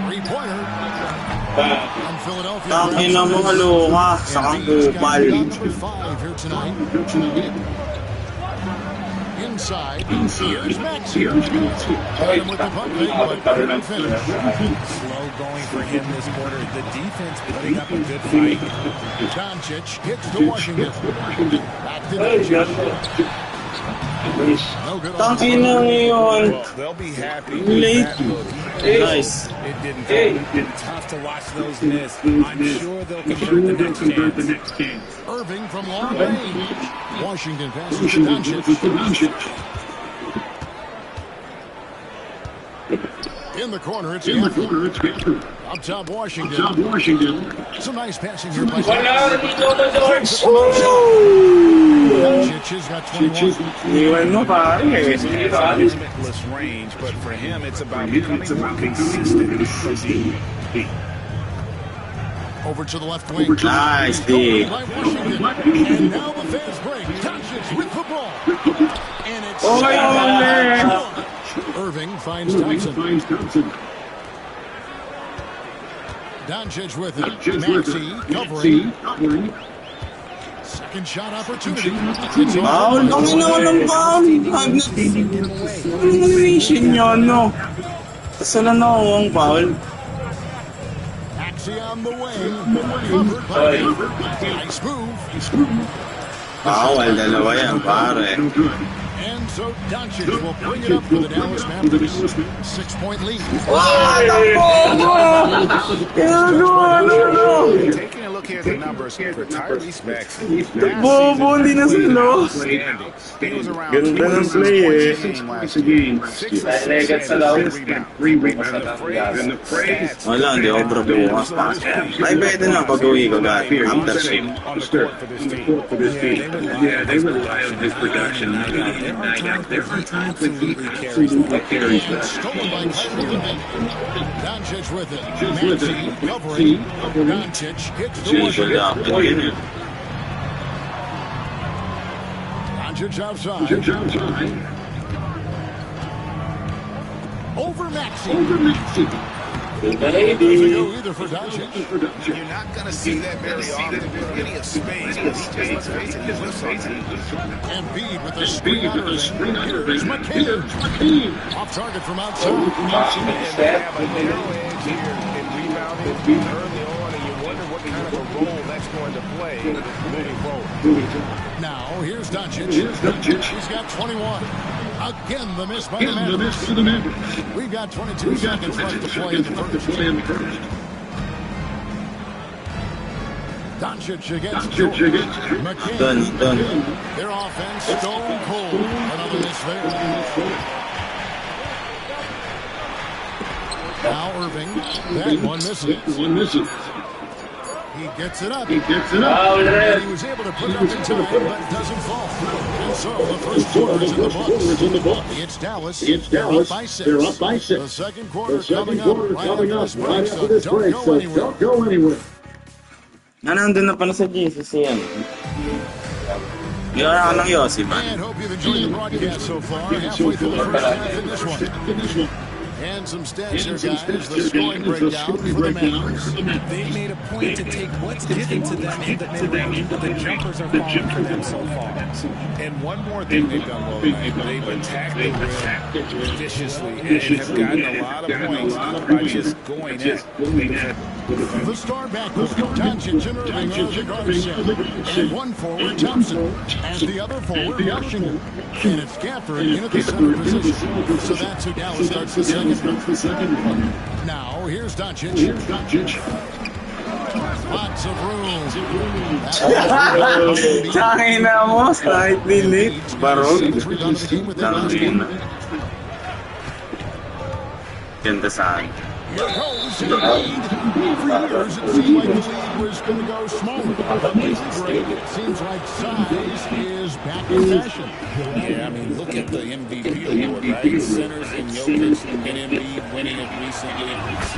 Three-pointer. And Philadelphia. Number 5 here tonight. Inside. Here's Maxey. With the puck fake, but couldn't finish. Slow going for him this quarter. The defense putting up a good fight. Doncic hits to Washington. Back to Doncic. No good. Well, they'll be happy with that look. Nice. It didn't fall. Tough to watch those miss. I'm sure they'll convert the next chance. Irving from long range. Washington passes to Doncic. In the corner, it's Gafford. Up top, Washington. Some nice passing here by Doncic has got 21. It's limitless range, but for him, it's about becoming more consistent from deep. Over to the left wing. Nice, D. And now the fast break. Doncic with the ball. And it's Irving finds Thompson. Doncic with it. Maxey covering. Second shot opportunity. Foul. Ang ino ng foul. Anong mission nyo, no? Kasalan ako ang foul. Maxey on the wing. Covered by nice move. Foul, dalawa yan, pare. And so Doncic will bring it up for the Dallas Mavericks. 6-point lead. Taking a look here at the numbers for Tyrese Maxey. Hindi na silo. He was around Ganda ng play eh. 6 games last year. 3 rebounds. And the phrase. Wala, hindi ako bro bukas pa. Ay, pwede na pag-uwi ko dahil after shift. On the court for this team. Yeah, they rely on his production night out. There are times when he absolutely carries that. Stolen by Kyrie Irving. Doncic with it. Maxey covering. Doncic hits the Washington. Doncic outside. Over Maxey. Either for Doncic. You're not going to see that very often. Getting a space. Let's face it, he's with Embiid with a screen under. Here's McCain. Off target from outside. And they have a narrow edge here in rebounding early on, and you wonder what kind of a role that's going to play moving forward. Now, here's Doncic. He's got 21. Again, the miss by the Mavericks. We've got 22 seconds left to play in the first. Doncic against George. McCain. Done. Their offense stone cold. Another miss there. Now Irving. That one misses. He gets it up. And he was able to put it up in time, but doesn't fall. And so the first quarter is in the books. It's Dallas. They're up by 6. The second quarter coming up right after this break, so don't go anywhere. Nandun na pala sa GCC yan. Yara ka ng Yossi, man. And hope you've enjoyed the broadcast so far. Halfway through the first half in this one. And some stats here, guys. The scoring breakdown for the Mavericks. They've made a point to take what's given to them in the mid-range, but the jumpers are falling for them so far. And one more thing they've done well tonight, they've attacked the rim viciously and have gotten a lot of points by just going at. The star backcourt, Doncic and Irving are the guard set. And one forward, Thompson. And the other forward, Washington. And it's Gafford in at the center position. So that's who Dallas starts the second. Now, here's Doncic. Lots of room. Tangina mo, slightly late. Barog. Tangina. Ganda saan. Here goes the lead. For years, it seemed like the lead was going to go smaller. But lately, it seems like size is back in fashion. Yeah, I mean, look at the MVP award, right? Centers and Jokic and Embiid winning it recently.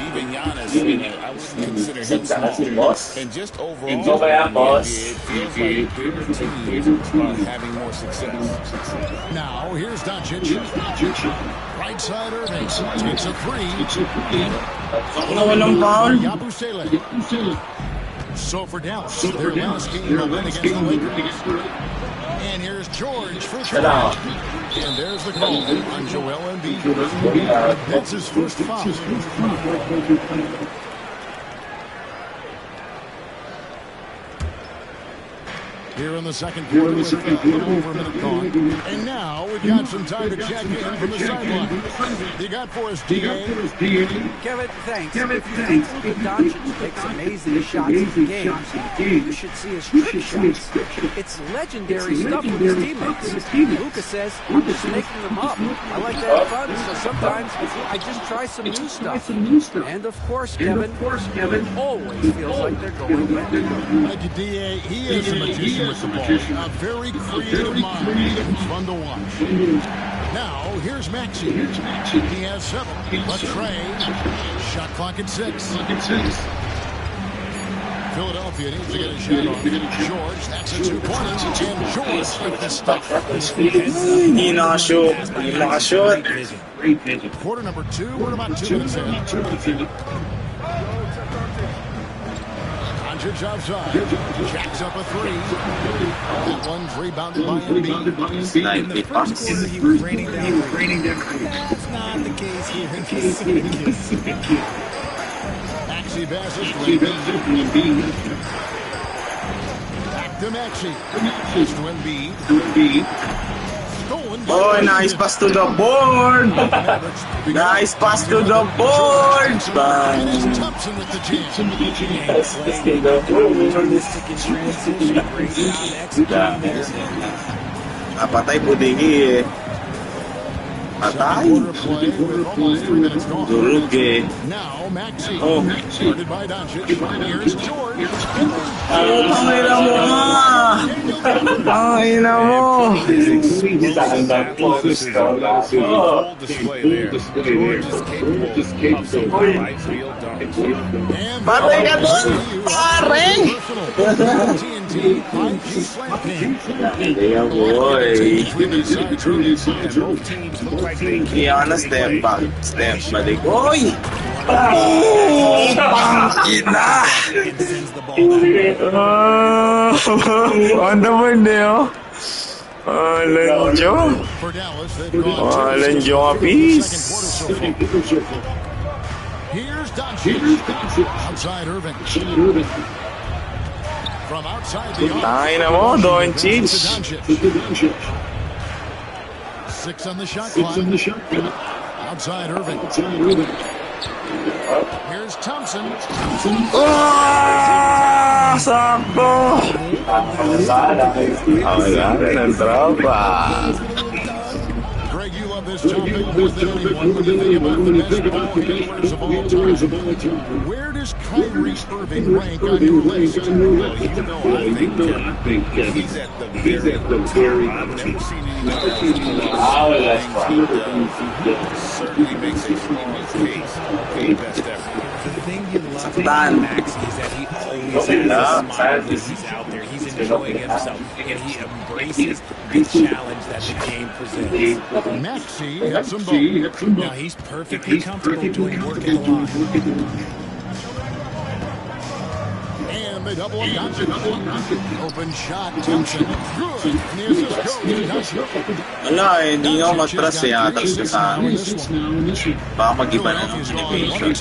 Even Giannis, I wouldn't consider him small. And just overall, it feels like bigger teams are having more success. Now, here's Doncic. Right side Irving takes a three. So for Dallas, their last game will win against the Lakers. And here's George for three. And there's the call on Joel Embiid. That's his first foul. Here in the second quarter with a little over a minute gone. And now we've got some time to check in from the sideline. You got for us, D.A.? Kevin, thanks. If you think Luka Doncic takes amazing shots in games, you should see his trick shots. It's legendary stuff with his teammates. Luka says, I'm just making them up. I like to have fun, so sometimes I just try some new stuff. And of course, Kevin, always feels like they're going better. Thank you, D.A. He is a magician with the ball. A very creative mind. It's fun to watch. Now, here's Maxey. He has 7. But Trey, shot clock at 6. Philadelphia needs to get a shot on George. That's a 2-pointer. And George with the stuff. Hindi nakashoot. Quarter number 2. We're about 2 minutes in. Doncic outside. Jacks up a 3. That one's rebounded by Embiid. In the first quarter, he was raining down. That's not the case here in Kansas. Maxey passes to Embiid. Back to Maxey. Pass to Embiid. Oh, nice pass to the board. Nice pass to the board. Bang. Thompson with the jam. Patay po dingi eh. Patay. Durug eh. Now Maxey. Oh. Started by Doncic. Here's George. Pangina mo nga. Pangina mo. Full display there. George is capable of some right field dunks. Patay ka doon, pare! Yeah, boy. Iyan na step back. Step balik. Oy! Pangin na! Ano ba niyo? Alanjo? Alanjo kapis? Here's Doncic. Outside Irving. From outside the arc. Tayo na mo, Doncic. 6 on the shot clock. Outside Irving. Here's Thompson. Ah, sakto. Wala ng tropa. Greg, you love this topic more than anyone. What do you think about the best ball players of all time? Where does Kyrie Irving rank on your list? Well, you know, I think he's at the very top. I've never seen anyone else do he certainly makes a strong case for the best ever. The thing you love about Max is that he always has a smile when he's out there. He's an enjoying himself, and he embraces the challenge that the game presents. Maxey hits them both. Now he's perfectly comfortable doing work at the line. And they double up Doncic. Open shot, Thompson. Good. And the assist goes to Doncic. Wala eh, hindi ako matras eh atas ka sa amin. Baka mag-iba na ng elevation.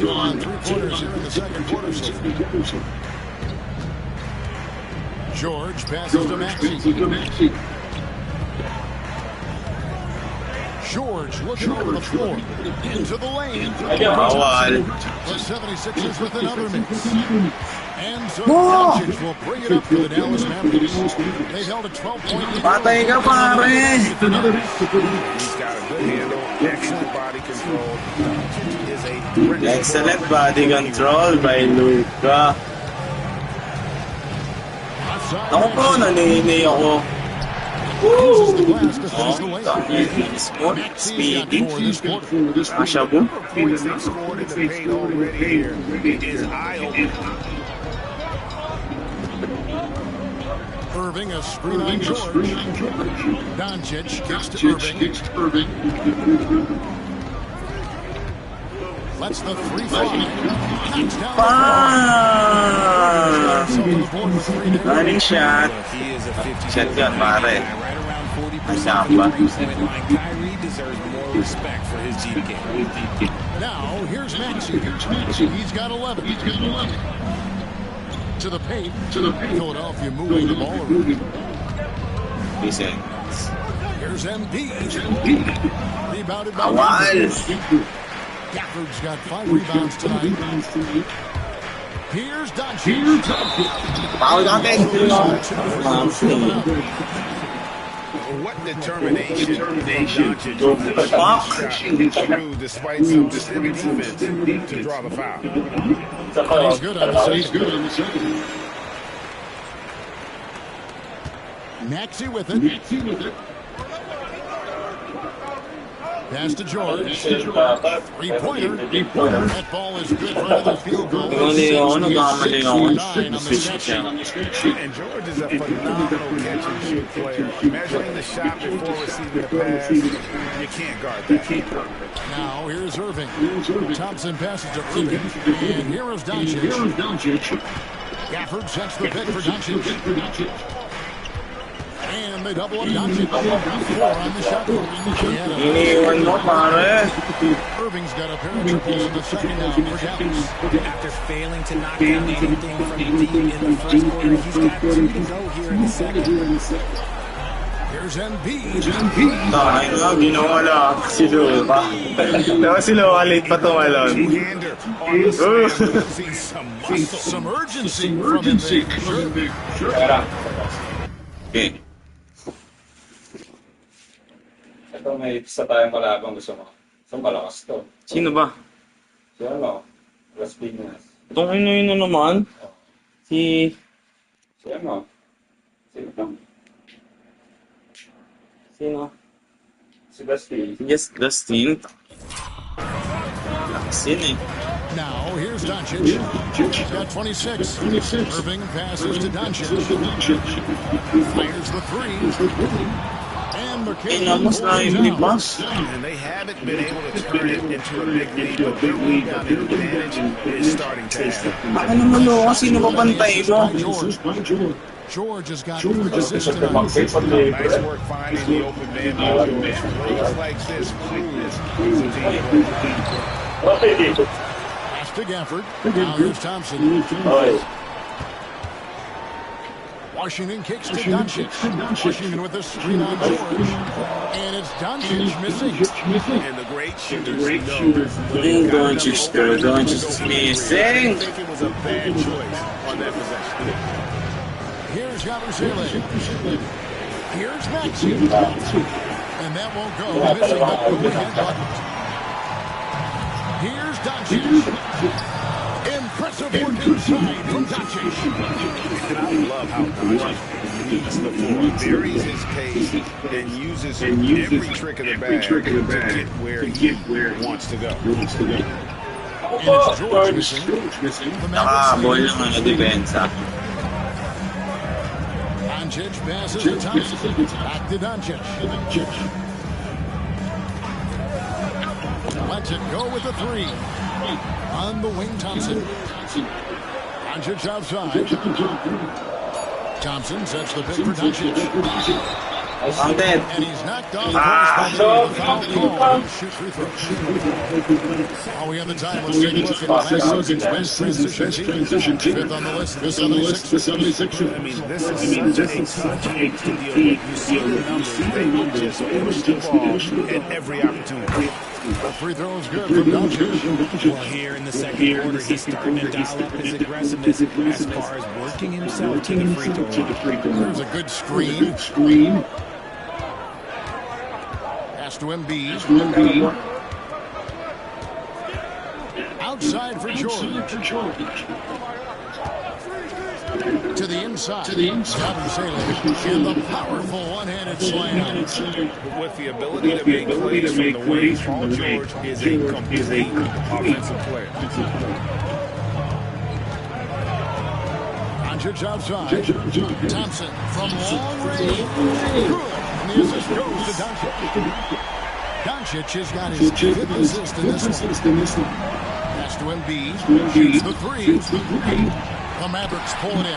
George passes to Maxey. George looking over the floor. Into the lane. Bawal. The 76ers with another miss. And so Doncic will bring it up for the Dallas Mavericks. They've held a 12-point lead. Patay ka, pare! He's got a good handle, excellent body control. Excellent body control by Luka. Ako po, nanini ako. Woo! Smooth, speedy. Ashabu. Irving, a screen on George. Doncic kicks to Irving. Lets the free fly. Knocks down Running shot. Shotgun, pare. Asamba. Kyrie deserves more respect for his deep game. Now, here's Maxey. He's got 11. To the paint. Philadelphia moving the ball around. Here's Embiid. Rebounded by Gafford's got 5 rebounds tonight. Here's Doncic. What determination Doncic through despite some heavy defense to draw the foul. He's good on the second. Maxey with it. Pass to George. Three-pointer. That ball is good for another field goal. And George is a phenomenal catch-and-shoot player. Measuring the shot before receiving the pass, you can't guard that. Now here's Irving. Thompson passes to Irving. And here is Doncic. Gafford sets the pick for Doncic. And they double up Doncic. 4 on the shot clock. Irving's got a pair of triples in the second half for Dallas. After failing to knock down anything from deep in the first quarter, he's got 2 to go here in the second. Here's Embiid. Ginawala si Luka. Dapat si Luka late pa tumalon. Some urgency from Embiid. Okay. Ito may isa tayong kalabang gusto mo. Isang kalakas to. Sino ba? Si ano? Las Piñas. Itong ino naman. Si ano? Sino? Si Dustin. Yes, Dustin. Lakas yun eh. Now, here's Doncic. He's got 26. Irving passes to Doncic. Fires the 3. And McKay pulls down. And they haven't been able to turn it into a big lead, but their rebounding advantage is starting to happen. Baka naman o, sino ba bantay mo? George has got 3 assists tonight. Nice work finding the open man. Plays like this quickness is a team. Pass to Gafford. Now here's Thompson. Washington kicks to Doncic. Washington with a screen on George. And it's Doncic missing. And the great shooters know. Doncic is missing. I think it was a bad choice on that possession. Here's Yabusele. Here's Maxey. And that won't go. Missing the overhead bucket. Here's Doncic. Impressive work inside from Doncic. And I love how Doncic leads the floor, varies his pace, and uses every trick of the bag to get where he wants to go. And it's George missing. Boy naman na depensa. Doncic passes to Thompson. Back to Doncic. Lets it go with the three. On the wing, Thompson. Doncic outside. Thompson sets the pick for Doncic. I'm dead. And he's knocked off the foul call. Shoot free throws. While we have the time, let's take a look at last season's best transition team. Fifth on the list, the 76ers. I mean, this is such a touch deal. You see the numbers. They just push the ball at every opportunity. The free throw is good from Doncic. Well, here in the second quarter, he's starting to dial up his aggressiveness as far as working himself to the free throw line. There's a good screen. Pass to Embiid. Outside for George. To the inside. Adam Salic in the powerful one-handed slam. With the ability to make plays from the wing, Paul George is a complete offensive player. Doncic outside. Thompson from long range. And the assist goes to Doncic. Doncic has got his fifth assist in this one. Pass to Embiid. Shoots the three. The Mavericks pull it in.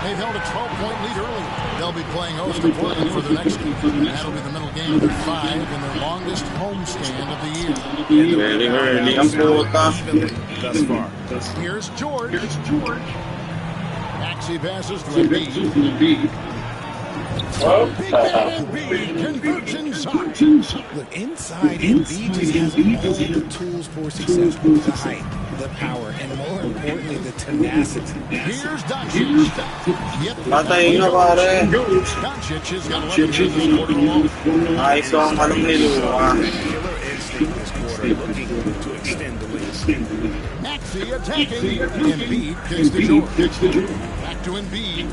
They've held a 12-point lead early. They'll be playing host to Portland for the next game. That'll be the middle game of their 5 and their longest homestand of the year. Very early ang puta. Thus far. Here's George. Maxey passes to Embiid. Big man Embiid converts inside. Look, inside, Embiid just has all the tools for success. The height, the power, and more importantly, the tenacity. Here's Doncic. Patayin na pare. Doncic has got 11 this quarter alone. Ayos ang anong niluwa. Killer instinct this quarter, looking to extend the lead. Maxey attacking. Embiid kicks to George. Back to Embiid.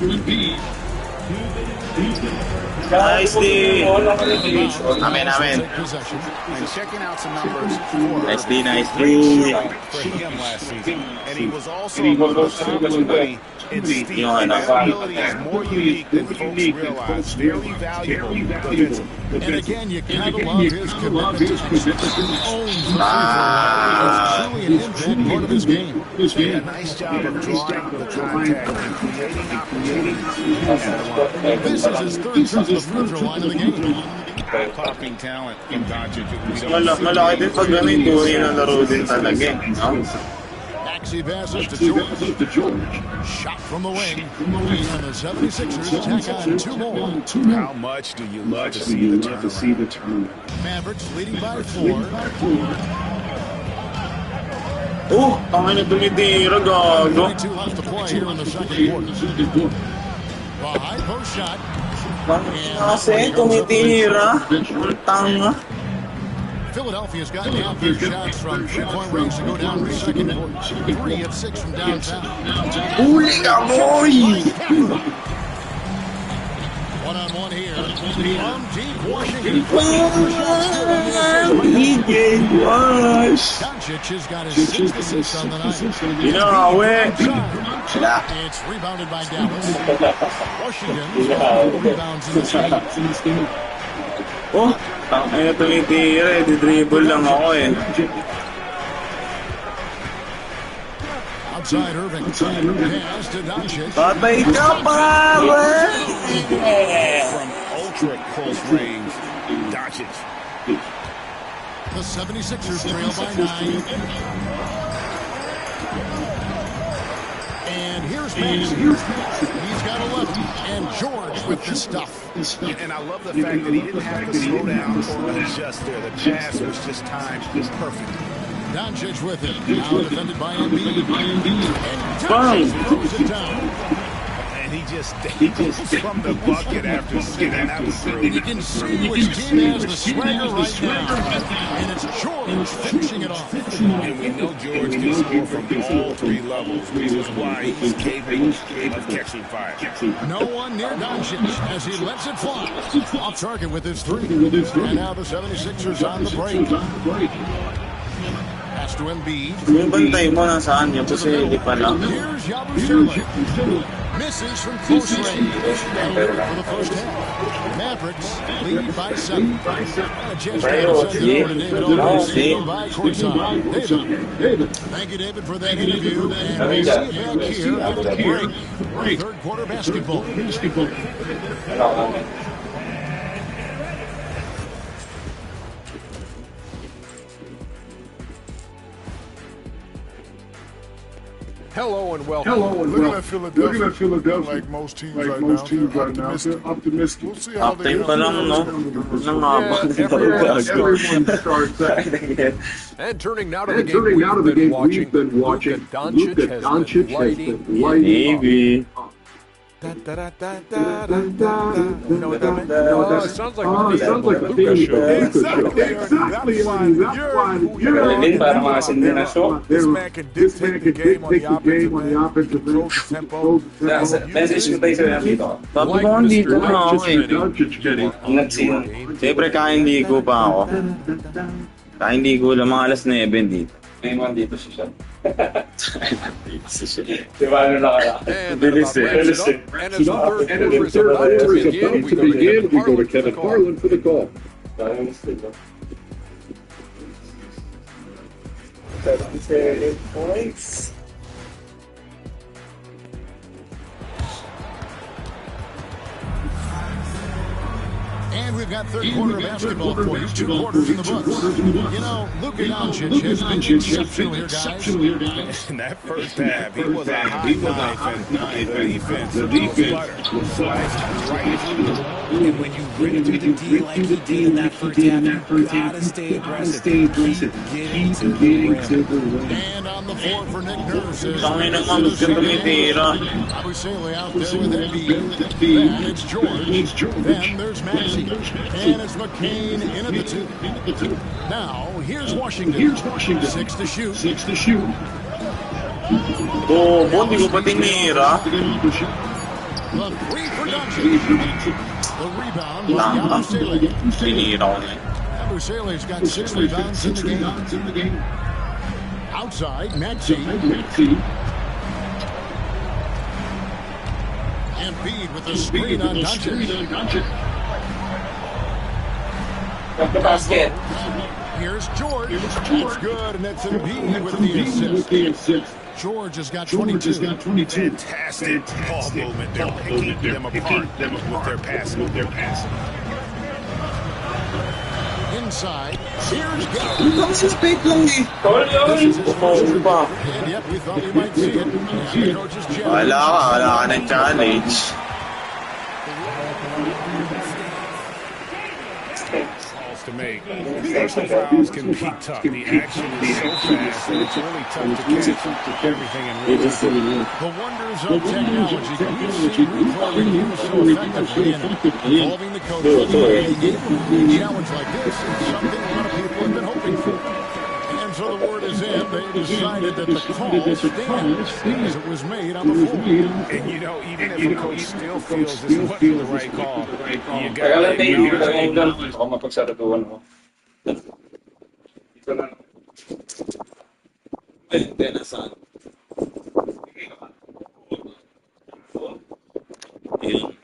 Nice D. Amen. And checking out some numbers Nice D. for him last season. And he was also among the top 20 in steals. That ability is more unique than folks realize. Very valuable defensively. And again, you gotta love his commitment to excellence. He owns the free throw line. It's truly an impact part of his game. A nice job of drawing the contact and creating opportunities. This is his third trip to the free throw line of the game. Popping talent in Doncic. Malaki din pag ganun tuloy na laro din talaga eh. Maxey passes to George. Shot from the wing. And the 76ers tack on 2 more. How much do you love to see the turn? Mavericks leading by 4. Tangin na tumitira, gago. 22 left to play here in the second quarter. The high post shot. Kasi tumitira. Ang tanga. Philadelphia's gotten half their shots from 3-point range to go down in the second quarter. 3 of 6 from downtown. Huli ka, boy! One-on-one here. From deep Washington. Doncic has got his 6th assist on the night. It's rebounded by Dallas. Washington rebounds in the team. Ay na tumitira eh. Di-dribble lang ako eh. Outside Irving. Pass to Doncic. Patay ka pa, From ultra close range, Doncic. The 76ers trail by 9. And here's Maxey. He's got 11. And George with the stuff. And I love the fact that he didn't have to slow down or adjust there. The pass was just timed perfect. Doncic with it. Now defended by Embiid. And Doncic throws it down. And he just from the bucket after skipping that was through. You can see which team has the swagger right now. And it's George finishing it off. And we know George can score from all 3 levels, which is why he's capable of catching fire. No one near Doncic as he lets it fly. Off target with his 3. And now the 76ers on the break. Pass to Embiid. Yung bantay mo nasaan niya? Kasi hindi pa lang. Here's Yabusele. Misses from close range. For the first half. Mavericks lead by 7. A chance to send it over to David Aldridge by courtside. David. Thank you, David, for that interview. And we'll see you back here after the break. Third quarter basketball. Hello and welcome. Looking at Philadelphia, like most teams right now, they're optimistic. We'll see how they pa lang, no? And turning now to the game we've been watching. Luka Doncic has been lighting up. You know what that means? It sounds like a Luka show. Exactly. This man can dictate the game on the offensive end, control the tempo. Sabi ko dito na ako Siyempre kain ligo pa ako. Kain ligo lang mga alas 9 dito. May man dito si Sean. Diba ano na kaya? Bilis eh. And as the third quarter is about to begin, we go to Kevin Harlan for the call. 7 points. And we've got third quarter basketball points, 2 quarters in the books. You know, Luka Doncic has been exceptional here, guys. In that first half, he was a hot knife, and the defense was sliced right through. And when you bring it to the D like he did in that first half, you gotta stay aggressive. Keep getting to the rim. And on the floor for Nick Nurse is Abusele out there with Embiid. Then it's George. Then there's Maxey. And it's McCain into the 2. Now, here's Washington. 6 to shoot. Oh, buti ko pa tinira. The 3 for Doncic. The rebound was Abusele. Abusele's got 6 rebounds in the game. Outside, Maxey. Embiid with the screen on Doncic. The basket. Here's George. It's good, and it's Embiid with the assist. George has got 22. Fantastic ball movement. They're picking them apart with their passing. Inside, here's Gary. This is big lang eh. And yep, we thought we might see it. The coach is challenged. Wala ka ng challenge. To make. Personal fouls can be tough. The action is so fast that it's really tough to catch everything in real time. The wonders of technology. We've seen replay used so effectively in involving the coach. A challenge like this is something a lot of people have been hoping for. And so the word is in. They decided that the call stands as it was made on the floor. And you know, even if a coach still feels this wasn't the right call, you got to acknowledge. Ako mapagsaraduan mo. Ito na. Pwede na saan? Ilang.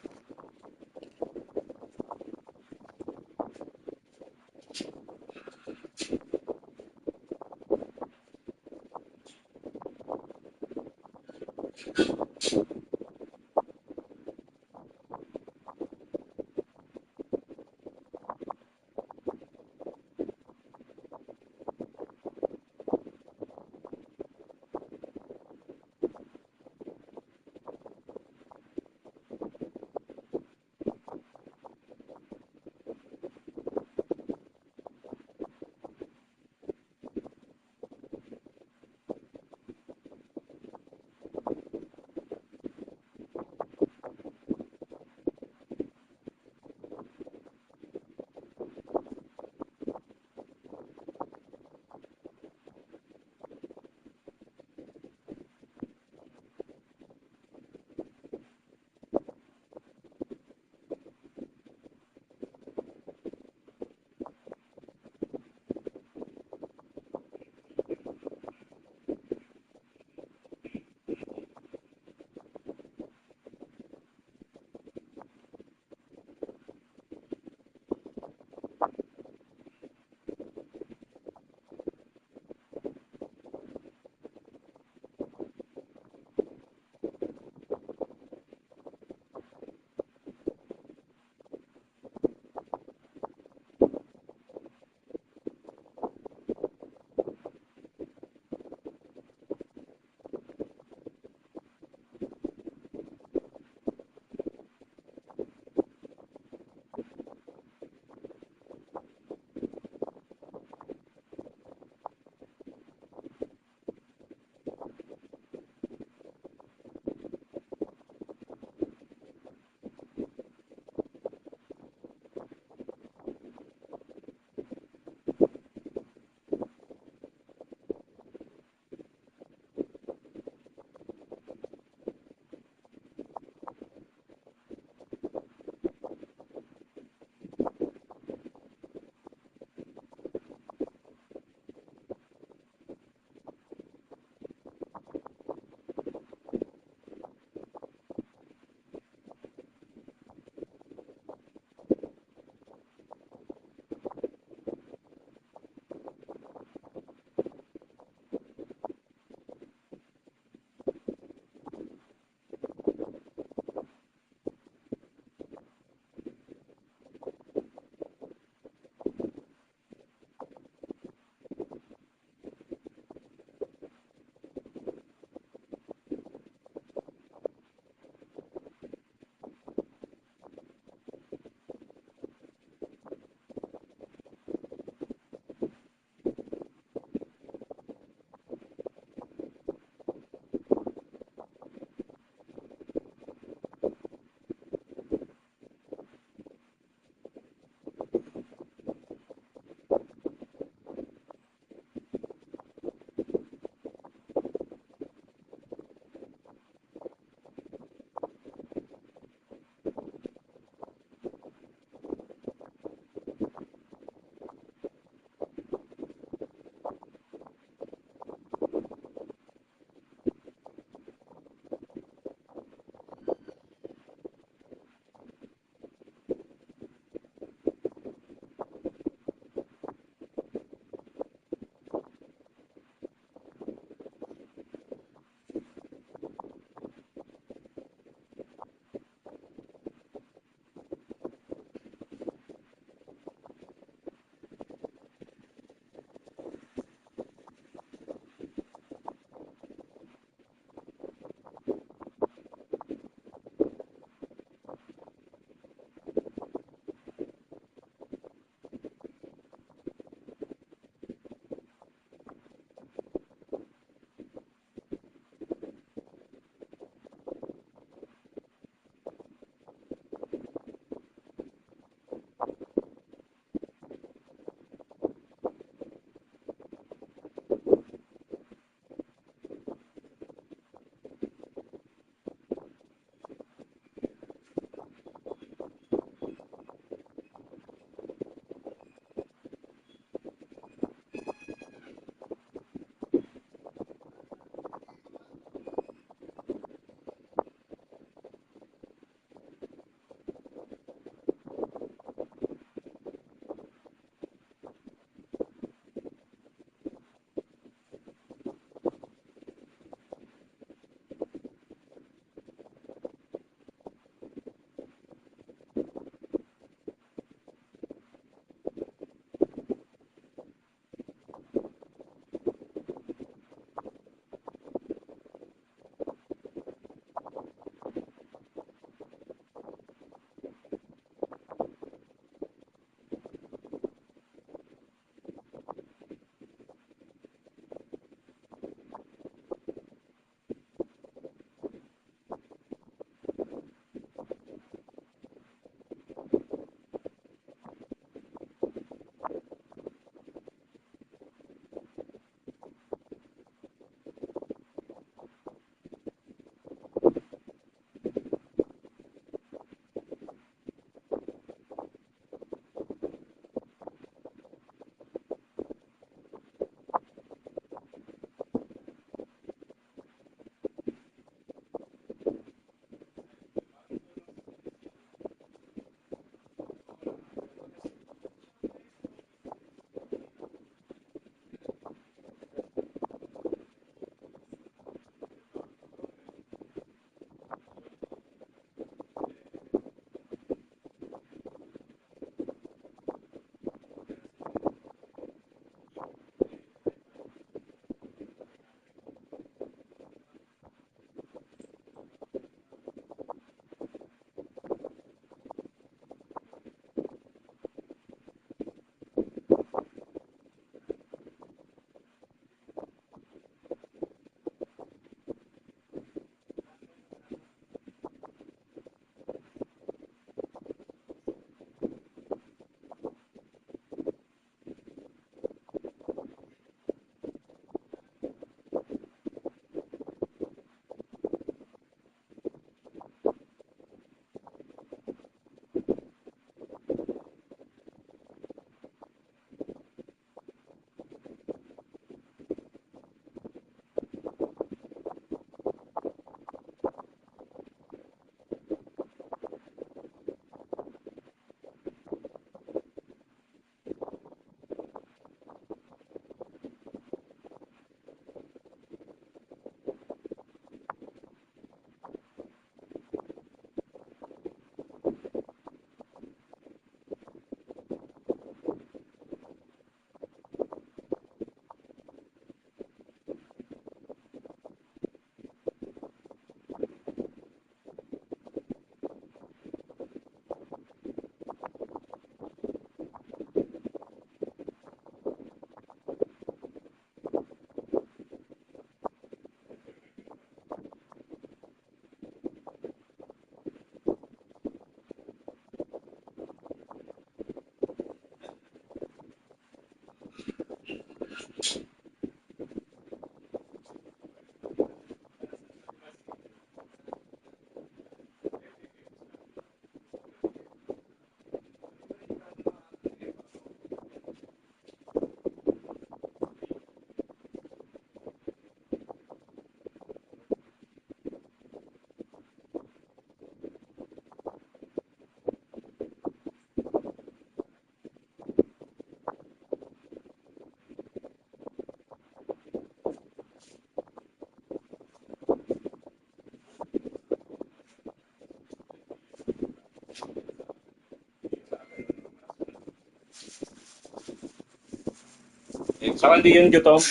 Saka hindi yun gutom.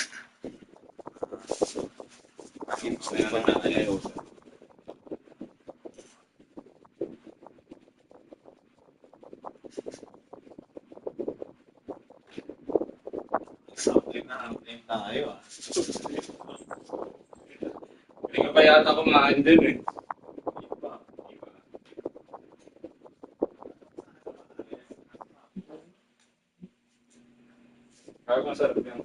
Meron na ayaw. Something na tayo ah. Hindi ka pa yata kumain din eh. Kaya masarap yan.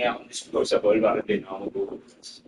Hindi ako disposable, bakit din ako magbubukas?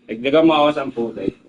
Nagdagan mo ako 10 tayo.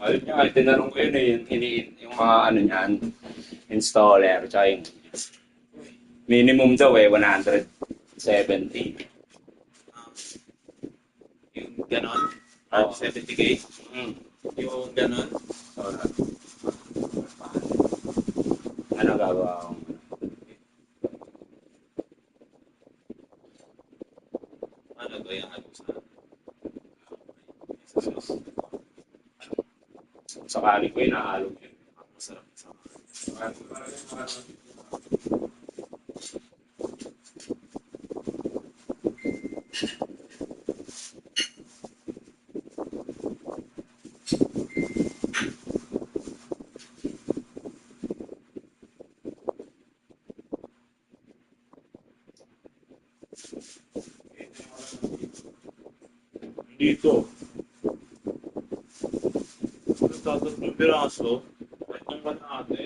Ayun nga, tinanong ko yun eh, yung mga ano niyan, installer, tsaka yung minimum daw eh, 170. Yung ganon? Oh. 70K? Yung ganon? Ano gagawa ko? Ano ba yung ano sa... Sakali ko yun, nahalo yun. Masarap sa Dito. Tatlong piraso. Kahit yung kalahati.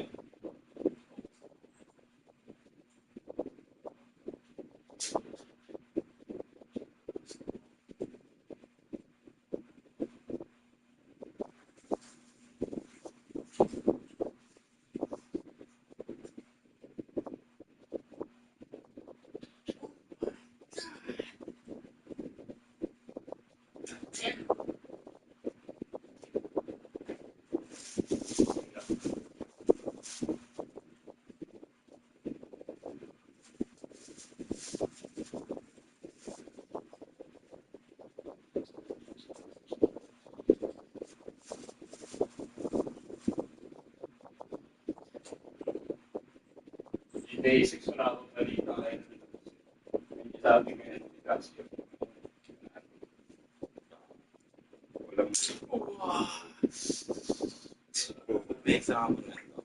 Basics wala akong balita kayo. Sabi ko yun, kasi walang may example na ito.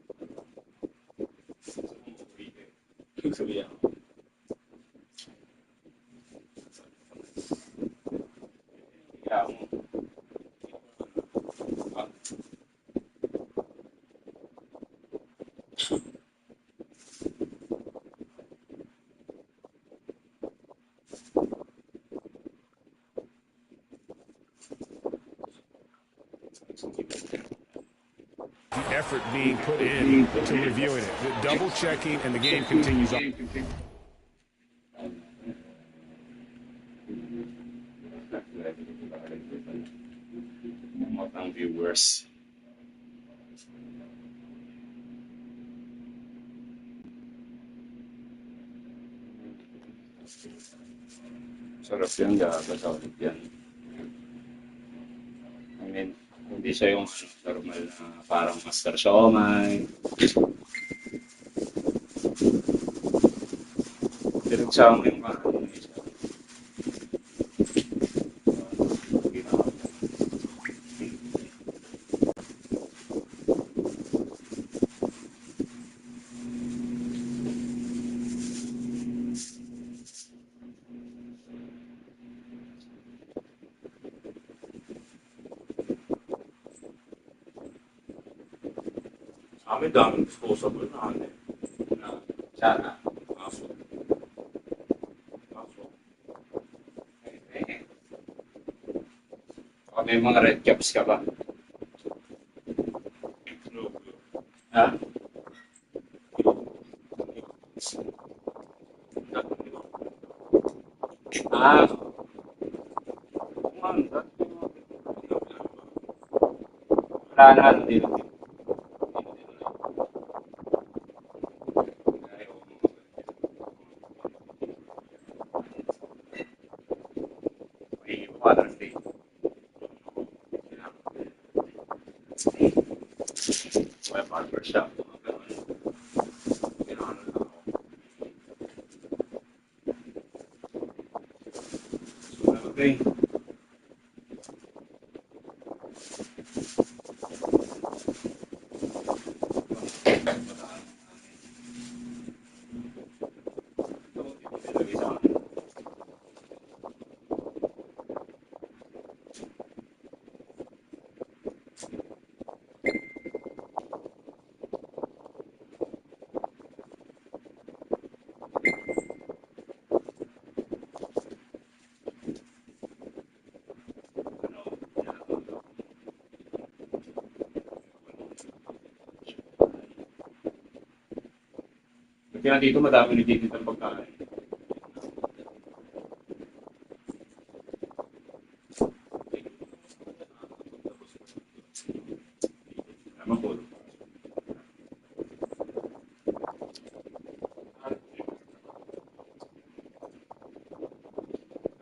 sabihan ko. Kaya mo. The effort being put in to reviewing it, the double checking, and the game continues on. Mga viewers. Sarap yan, gagawin yan. I mean, hindi siya yung normal na parang master siomai. Pinagsama yung parang Kami daming disposable na ano eh. sana. Aso. Baka may mga red caps ka ba? Ha? Ah. Wala na, hindi na. Father's Day. May barbershop. Okay. Kaya dito madami dito ng pagkain. Naman po.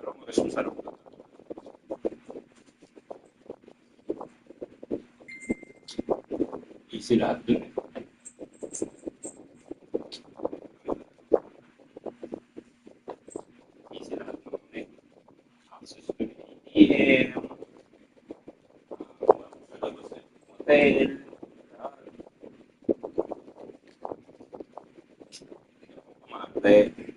Pero mas masarap. Easy lahat dun eh. Easy lahat dun eh. Access to ATM. Hotel. Mate.